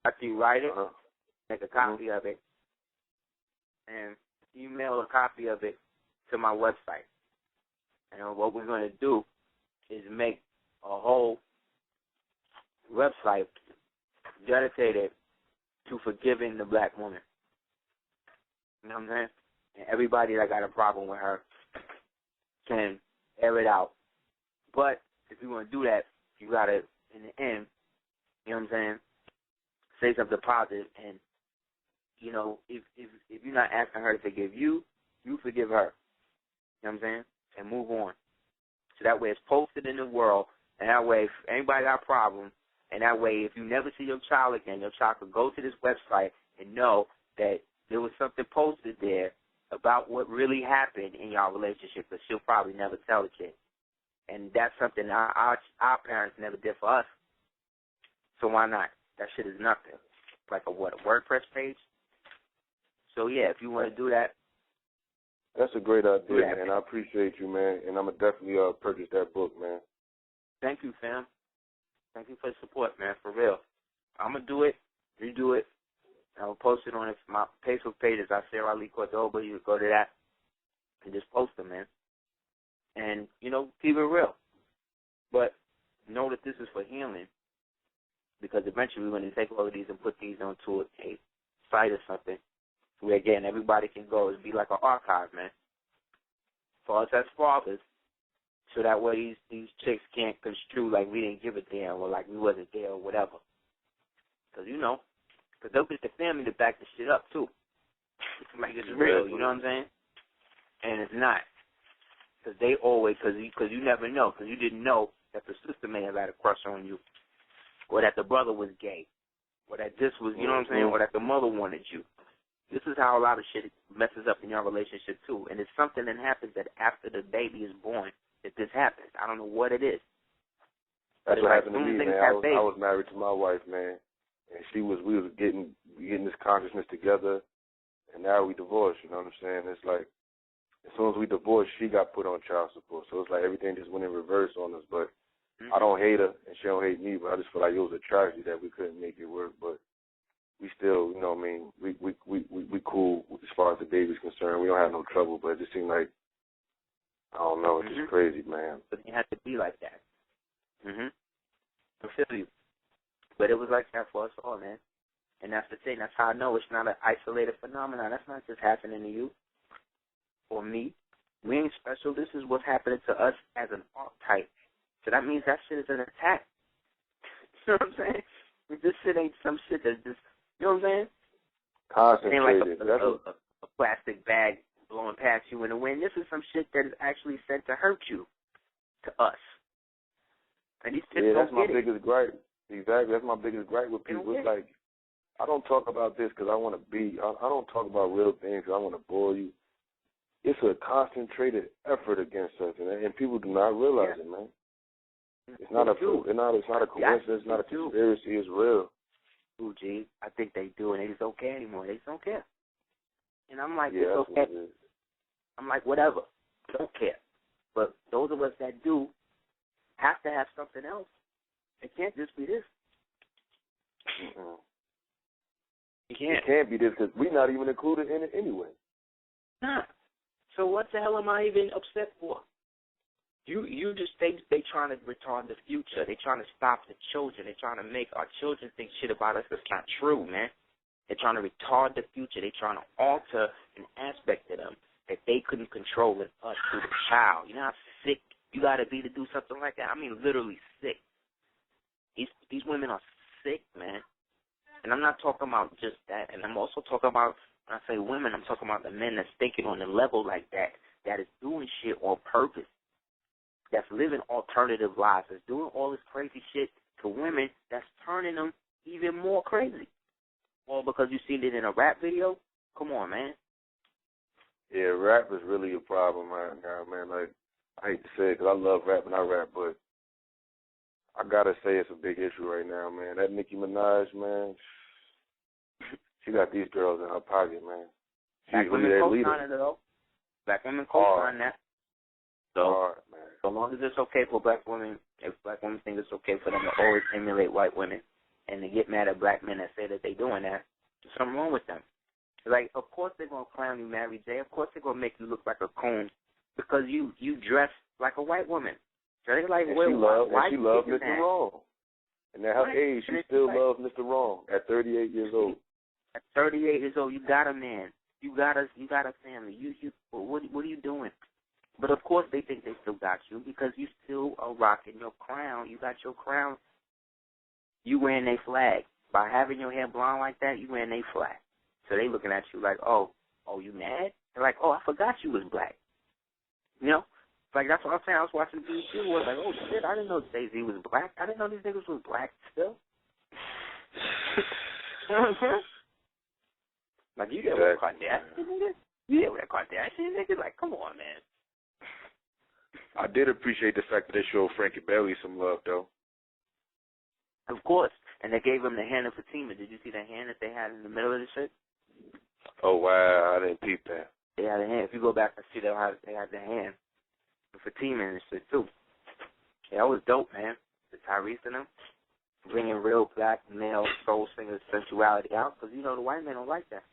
after you write it, uh-huh. make a copy of it, and email a copy of it to my website. And what we're going to do is make a whole website dedicated to forgiving the black woman. You know what I'm saying? And everybody that got a problem with her can air it out. But if you want to do that, you got to, in the end, you know what I'm saying, say something positive. And, you know, if you're not asking her to forgive you, you forgive her. You know what I'm saying? And move on. So that way it's posted in the world, and that way if anybody got a problem, and that way if you never see your child again, your child could go to this website and know that there was something posted there about what really happened in y'all relationship, but she'll probably never tell the kid. And that's something our parents never did for us. So why not? That shit is nothing. Like a WordPress page. So yeah, if you want to do that. That's a great idea, man. I appreciate you, man. And I'm going to definitely purchase that book, man. Thank you, fam. Thank you for the support, man, for real. I'm going to do it, redo it. I will post it on my Facebook page. Heru Ali Cordoba. You go to that and just post them, man. And, you know, keep it real. But know that this is for healing, because eventually we're going to take all of these and put these onto a site or something where, again, everybody can go. It'll be like an archive, man, for us as fathers, so that way these chicks can't construe like we didn't give a damn or like we wasn't there or whatever. Because, you know, because they'll get the family to back the shit up, too. Like it's real, you know what I'm saying? And it's not. Because they always, because you never know, because you didn't know that the sister may have had a crush on you, or that the brother was gay, or that this was, you know what I'm saying, or that the mother wanted you. This is how a lot of shit messes up in your relationship, too. And it's something that happens that after the baby is born that this happens. I don't know what it is. That's what happened to me, man. I was married to my wife, man, and we was getting this consciousness together, and now we divorced, you know what I'm saying? It's like, as soon as we divorced, she got put on child support. So it's like everything just went in reverse on us. But I don't hate her, and she don't hate me, but I just feel like it was a tragedy that we couldn't make it work. But we still, you know what I mean, we cool as far as the baby's concerned. We don't have no trouble, but it just seemed like, I don't know, it's just crazy, man. But it had to be like that. I feel you. But it was like that for us all, man. And that's the thing. That's how I know it's not an isolated phenomenon. That's not just happening to you or me. We ain't special. This is what's happening to us as an archetype. So that means that shit is an attack. You know what I'm saying? This shit ain't some shit that's just, you know what I'm saying? Concentrated. It ain't like a plastic bag blowing past you in the wind. This is some shit that is actually sent to hurt you, to us. And these kids that's don't my biggest gripe. Exactly, that's my biggest gripe with people. It's like, I don't talk about this because I want to I don't talk about real things because I want to bore you. It's a concentrated effort against us, and people do not realize it, man. It's not a coincidence. It's not a conspiracy. It's real. Ooh, gee, I think they do, and they just don't care anymore. They just don't care. And I'm like, it's okay. I'm like, whatever. Don't care. But those of us that do have to have something else. It can't just be this. It can't be this because we're not even included in it anyway. Nah. So what the hell am I even upset for? You just they trying to retard the future. They trying to stop the children. They trying to make our children think shit about us that's not true, man. They're trying to retard the future. They're trying to alter an aspect of them that they couldn't control in us through the child. You know how sick you got to be to do something like that? I mean, literally sick. These women are sick, man. And I'm not talking about just that. And I'm also talking about, when I say women, I'm talking about the men that's thinking on a level like that, that is doing shit on purpose, that's living alternative lives, that's doing all this crazy shit to women that's turning them even more crazy. All because you seen it in a rap video? Come on, man. Yeah, rap is really a problem right now, man. Like, I hate to say it because I love rap and I rap, but I got to say it's a big issue right now, man. That Nicki Minaj, man, she got these girls in her pocket, man. Black women co-sign it, though. Black women co-sign that. So, hard, man. So long as it's okay for black women, if black women think it's okay for them to always emulate white women and to get mad at black men that say that they're doing that, there's something wrong with them. Like, of course they're going to clown you, Mary J. Of course they're going to make you look like a coon because you dress like a white woman. So they're like, well, why she loves Mr. Wrong. And at her age, she still loves Mr. Wrong at 38 years old. At 38 years old, you got a man. You got a family. What are you doing? But, of course, they think they still got you because you still are rocking your crown. You got your crown. You wearing their flag. By having your hair blonde like that, you wearing their flag. So they looking at you like, oh, you mad? They're like, oh, I forgot you was black. You know? Like, that's what I'm saying. I was watching BET. I was like, oh, shit, I didn't know Jay-Z was black. I didn't know these niggas was black still. You know what I'm saying? Like, you get with Kardashian niggas? You get with Kardashian niggas? Like, come on, man. I did appreciate the fact that they showed Frankie Bailey some love, though. Of course. And they gave him the hand of Fatima. Did you see the hand that they had in the middle of the shit? Oh, wow. I didn't peep that. They had a hand. If you go back and see they had the hand of Fatima and shit, too. Yeah, that was dope, man. The Tyrese and them. Bringing real black male soul singers' sensuality out. Because, you know, the white men don't like that.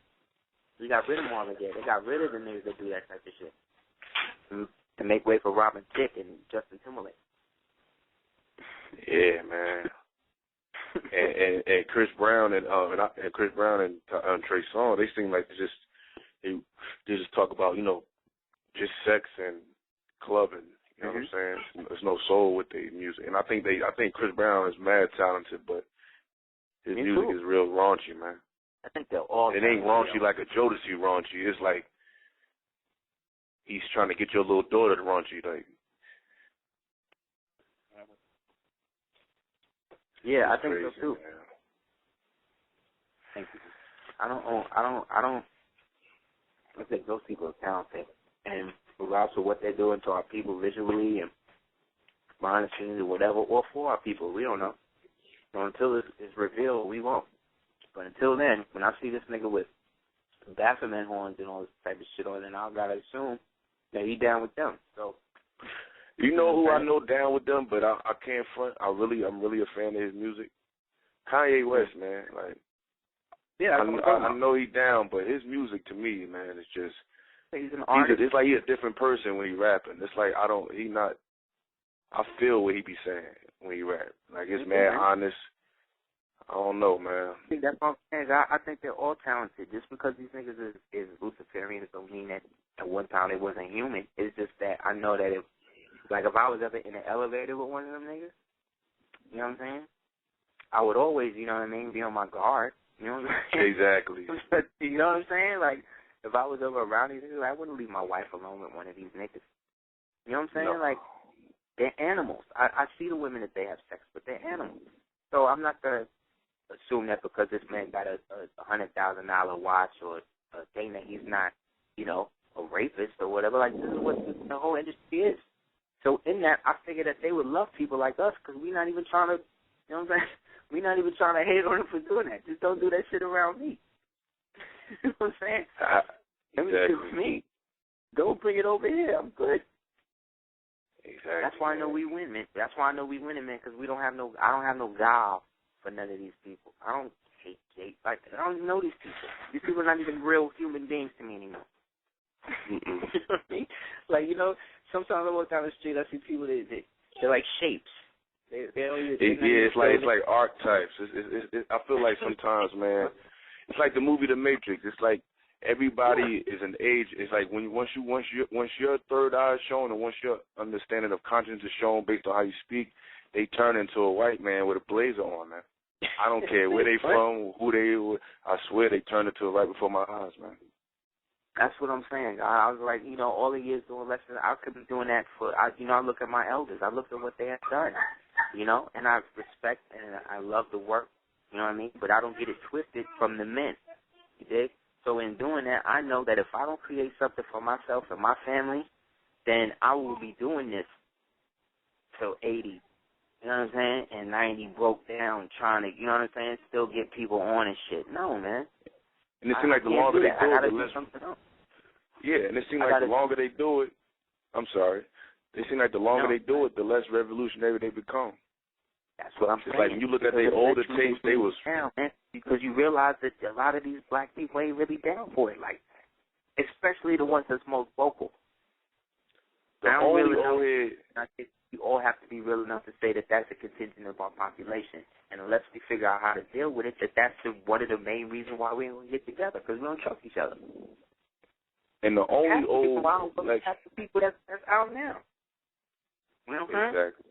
We got rid of Marvin Gaye. They got rid of the niggas that do that type of shit. To make way for Robin Thicke and Justin Timberlake. Yeah, man. and Chris Brown and Trey Songz, they seem like they just talk about, you know, just sex and clubbing. You know what I'm saying? There's no soul with their music, and I think Chris Brown is mad talented, but his music is real raunchy, man. I think they're all. It ain't raunchy like a Jodeci raunchy. It's like he's trying to get your little daughter to raunchy, like. Yeah, I think crazy, so too. Man. Thank you. I think those people are talented, and regardless of what they're doing to our people visually and behind the scenes or whatever, or for our people, we don't know. So until it's revealed, we won't. But until then, when I see this nigga with Baphomet horns and all this type of shit on, then I gotta assume that he down with them. So. You know who I know down with them, but I can't front. I'm really a fan of his music. Kanye West, man. Like, yeah, I know he down, but his music to me, man, is just. He's an artist. It's like he's a different person when he rapping. It's like I feel what he be saying when he rap. Like it's mad honest. I don't know, man. I think that's what I'm saying. I think they're all talented. Just because these niggas is Luciferians don't mean that at one time they wasn't human. It's just that I know that if I was ever in an elevator with one of them niggas, you know what I'm saying? I would always, you know what I mean, be on my guard. You know what I'm saying? Exactly. You know what I'm saying? Like, if I was over around these niggas, I wouldn't leave my wife alone with one of these niggas. You know what I'm saying? No. Like, they're animals. I see the women that they have sex with. They're animals. So I'm not going to assume that because this man got a $100,000 watch or a thing that he's not, you know, a rapist or whatever. Like, this is what the whole industry is. So in that, I figure that they would love people like us because we're not even trying to, you know what I'm saying? We're not even trying to hate on them for doing that. Just don't do that shit around me. You know what I'm saying? Let me do it with me. Don't bring it over here. I'm good. Exactly. That's why I know we win, man. That's why I know we winning, man, because I don't have no guile for none of these people. I don't hate like I don't even know these people. These people are not even real human beings to me anymore. You know what I mean? Like, you know, sometimes I walk down the street, I see people they're like shapes. They don't even. It's like archetypes. I feel like sometimes, man, it's like the movie The Matrix. It's like everybody is an age. It's like once your third eye is shown, and once your understanding of conscience is shown based on how you speak, they turn into a white man with a blazer on, man. I don't care where they from, who they. I swear they turned into it right before my eyes, man. That's what I'm saying. I was like, you know, all the years doing lessons, I could be doing that I look at my elders. I look at what they have done, you know, and I respect and I love the work, you know what I mean? But I don't get it twisted from the men, you dig? So in doing that, I know that if I don't create something for myself and my family, then I will be doing this till 80, you know what I'm saying? And 90 broke down trying to, you know what I'm saying, still get people on and shit. No, man. And it seems like the longer they do it, the less. Yeah, and it seems like the longer they do it, I'm sorry, they seem like the longer they do it, the less revolutionary they become. That's what I'm saying. It's like when you look at their older tapes, they was down, man, because you realize that a lot of these black people ain't really down for it like that, especially the ones that's most vocal. The only you all have to be real enough to say that that's a contingent of our population, and unless we figure out how to deal with it, that's one of the main reasons why we don't get together, because we don't trust each other. And the only that's the people that's out now. You know what I'm saying? Exactly.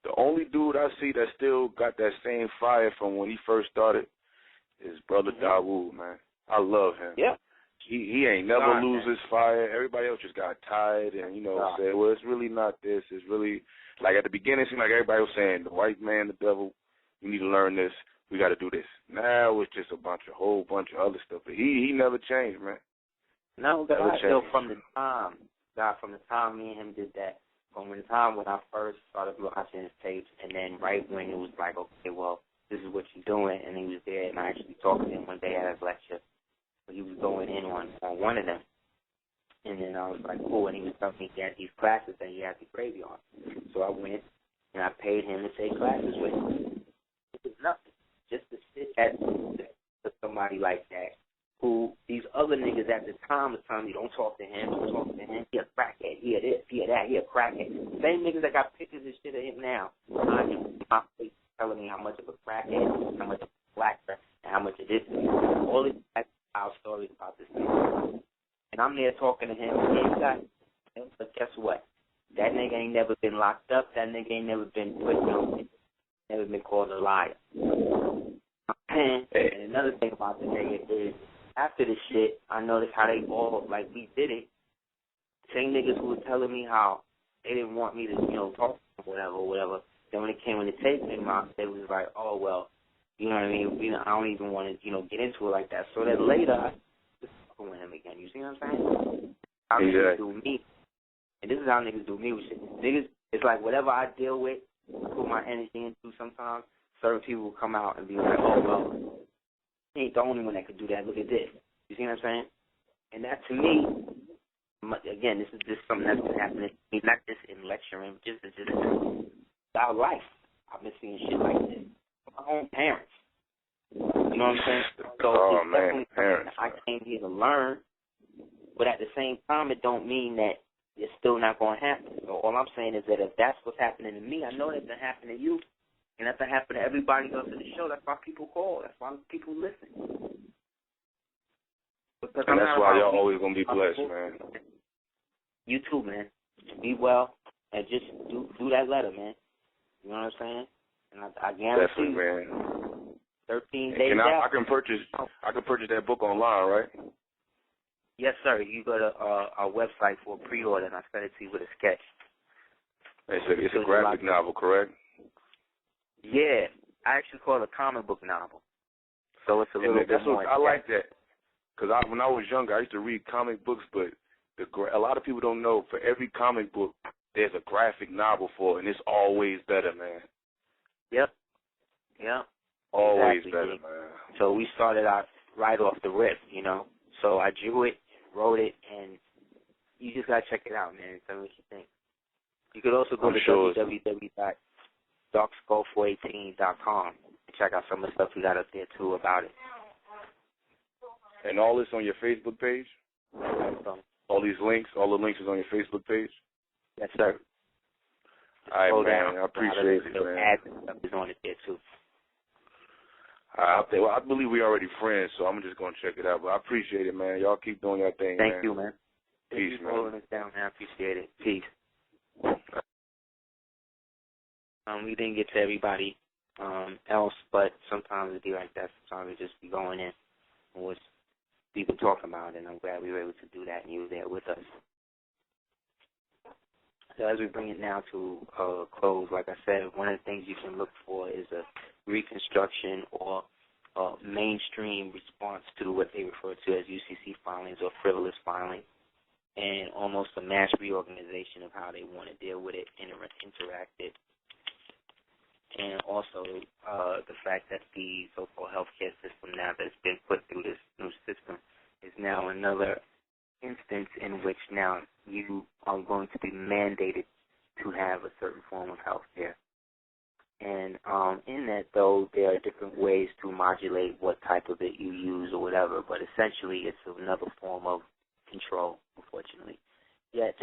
The only dude I see that still got that same fire from when he first started is Brother Dawood, man. I love him. Yeah. He ain't never lose his fire. Everybody else just got tired and, said, well, it's really not this. It's really, like at the beginning, it seemed like everybody was saying, the white man, the devil, you need to learn this. We got to do this. Now it's just a whole bunch of other stuff. But he never changed, man. No, God, from the time me and him did that, from the time when I first started watching his tapes, and then right when it was like, okay, well, this is what you're doing, and he was there, and I actually talked to him one day at his lecture. He was going in on one of them, and then I was like, cool, and he was telling me he had these classes that he had to grade on. So I went, and I paid him to take classes with him. It was nothing, just to sit with somebody like that, who these other niggas at the time was telling me, don't talk to him, he a crackhead, he a this, he a that, he a crackhead. Same niggas that got pictures and shit of him now, behind him, my face, telling me how much of a crackhead, how much of a blacker, and how much of this. All these our stories about this nigga. And I'm there talking to him, but guess what? That nigga ain't never been locked up, that nigga ain't never been never been called a liar. And another thing about the nigga is, after this shit, I noticed how they all, like, we did it. Same niggas who were telling me how they didn't want me to, talk to them, whatever. Then when it came when the tape came out, they was like, oh, well, you know what I mean? I don't even want to, get into it like that. So then later, I was fucking with him again. You see what I'm saying? How niggas do me. And this is how niggas do me with shit. Niggas, it's like whatever I deal with, put my energy into sometimes, certain people will come out and be like, oh, well, he ain't the only one that could do that. Look at this. You see what I'm saying? And that, to me, again, this is just something that's been happening to me, not just in lecturing, just our life. I've been seeing shit like this. My own parents. You know what I'm saying? So it's definitely something I came here to learn, but at the same time, it don't mean that it's still not going to happen. So all I'm saying is that if that's what's happening to me, I know that's going to happen to you, and that's going to happen to everybody else in the show. That's why people call. That's why people listen. Because and that's why y'all always going to be blessed, man. You too, man. Be well, and just do that letter, man. You know what I'm saying? And I guarantee you, man. 13 days out. I can purchase that book online, right? Yes, sir. You go to our website for a pre-order, and I send it to you with a sketch. It's a graphic novel, correct? Yeah, I actually call it a comic book novel. So it's a little bit more. I like that, because when I was younger, I used to read comic books, but a lot of people don't know. For every comic book, there's a graphic novel for it, and it's always better, man. Yep. Always exactly, better, man. So we started out right off the rip, So I drew it, wrote it, and you just got to check it out, man. Tell me what you think. You could also go to www.darkscope418.com and check out some of the stuff we got up there, too, about it. And all this on your Facebook page? All these links, all the links is on your Facebook page? Yes, sir. All right, man. I appreciate it, man. Ads and stuff is on it there, too. Well, I believe we already friends, so I'm just going to check it out. But I appreciate it, man. Y'all keep doing your thing, man. Thank you, man. Peace, Thank you for holding us down, man. I appreciate it. Peace. We didn't get to everybody else, but sometimes it be like that. Sometimes we just be going in and what people talking about, and I'm glad we were able to do that, and you were there with us. So as we bring it now to a close, like I said, one of the things you can look for is a reconstruction or a mainstream response to what they refer to as UCC filings or frivolous filing, and almost a mass reorganization of how they want to deal with it and interact it. And also the fact that the so-called healthcare system now that's been put through this new system is now another instance in which now you are going to be mandated to have a certain form of health care. And in that, though, there are different ways to modulate what type of it you use or whatever, but essentially it's another form of control, unfortunately. Yet,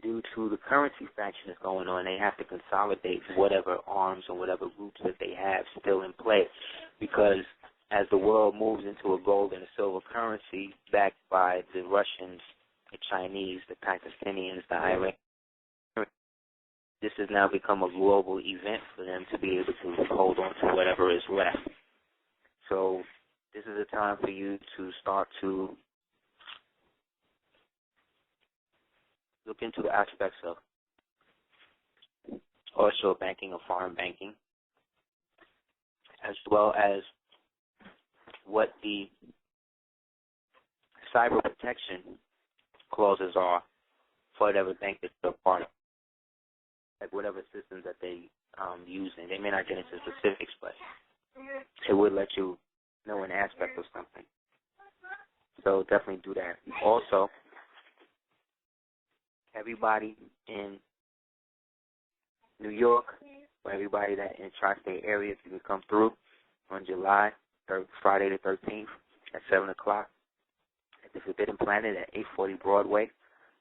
due to the currency faction that's going on, they have to consolidate whatever arms or whatever groups that they have still in play, because as the world moves into a gold and a silver currency backed by the Russians, the Chinese, the Pakistanians, the Iranians, this has now become a global event for them to be able to hold on to whatever is left. So this is a time for you to start to look into the aspects of offshore banking or foreign banking, as well as what the cyber protection clauses are for whatever bank that you're part of, like whatever systems that they using. They may not get into specifics, but it would let you know an aspect of something. So definitely do that. Also, everybody in New York, or everybody that in tri-state area, if you can come through on July 3rd, Friday the 13th at 7 o'clock at the Forbidden Planet at 840 Broadway.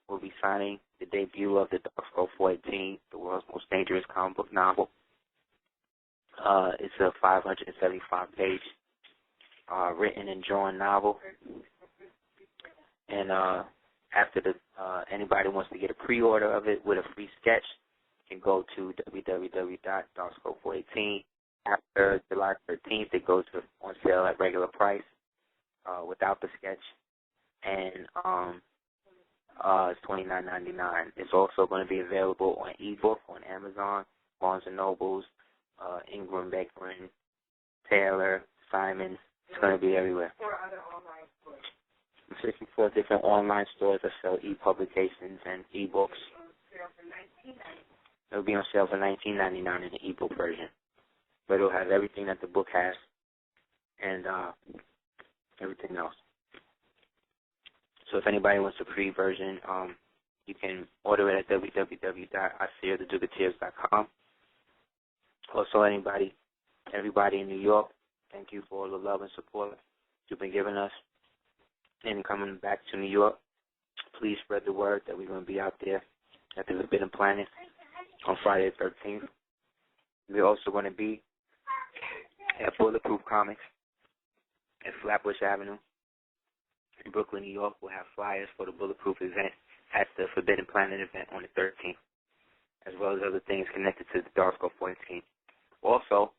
We'll be signing the debut of the Dark Scroll 418, the world's most dangerous comic book novel. It's a 575-page written and drawn novel. And after anybody wants to get a pre-order of it with a free sketch, you can go to www.darkscope418. After July 13th, it goes on sale at regular price without the sketch, and it's $29.99. It's also going to be available on ebook on Amazon, Barnes & Nobles, Ingram Bakery, Taylor, Simons. It's going to be everywhere. 64 different online stores that sell e-publications and e-books. It'll be on sale for $19.99 in the e-book version, but it'll have everything that the book has and everything else. So if anybody wants a free version, you can order it at www.aseerthedugateers.com. Also, everybody in New York, thank you for all the love and support you've been giving us. And coming back to New York, please spread the word that we're going to be out there at the Forbidden Planet on Friday the 13th. We're also going to be at Bulletproof Comics at Flatbush Avenue in Brooklyn, New York. We'll have flyers for the Bulletproof event at the Forbidden Planet event on the 13th, as well as other things connected to the Dark Scroll 418. Also,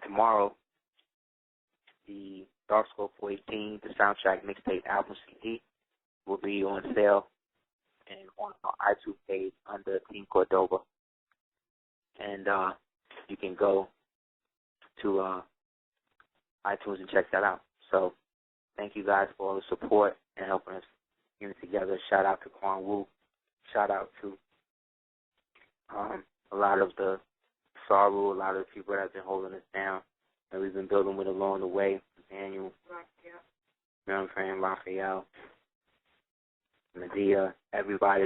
tomorrow, the Dark Scroll 418, the soundtrack mixtape album CD, will be on sale and on our iTunes page under Team Cordova. And you can go to iTunes and check that out. So thank you guys for all the support and helping us get together. Shout out to Quan Wu. Shout out to a lot of the Saru, a lot of the people that have been holding us down, and we've been building with along the way. Daniel, you know what I'm saying, Raphael, Medea, everybody,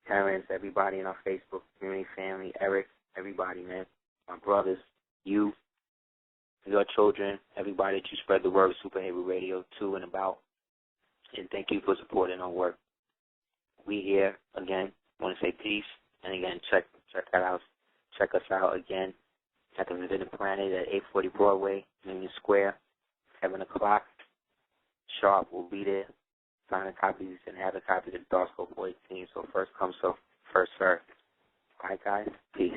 Terrence, everybody in our Facebook community family, Eric, everybody, man, my brothers, you, your children, everybody that you spread the word of Super Heru Radio to and about. And thank you for supporting our work. We here, again, want to say peace. And again, check that out. Check us out again. Check us Visit the Planet at 840 Broadway, Union Square, 7 o'clock. Sharp will be there. Sign the copies and have the copies of the Dark Scope 18. So first come, so first serve. All right, guys. Peace.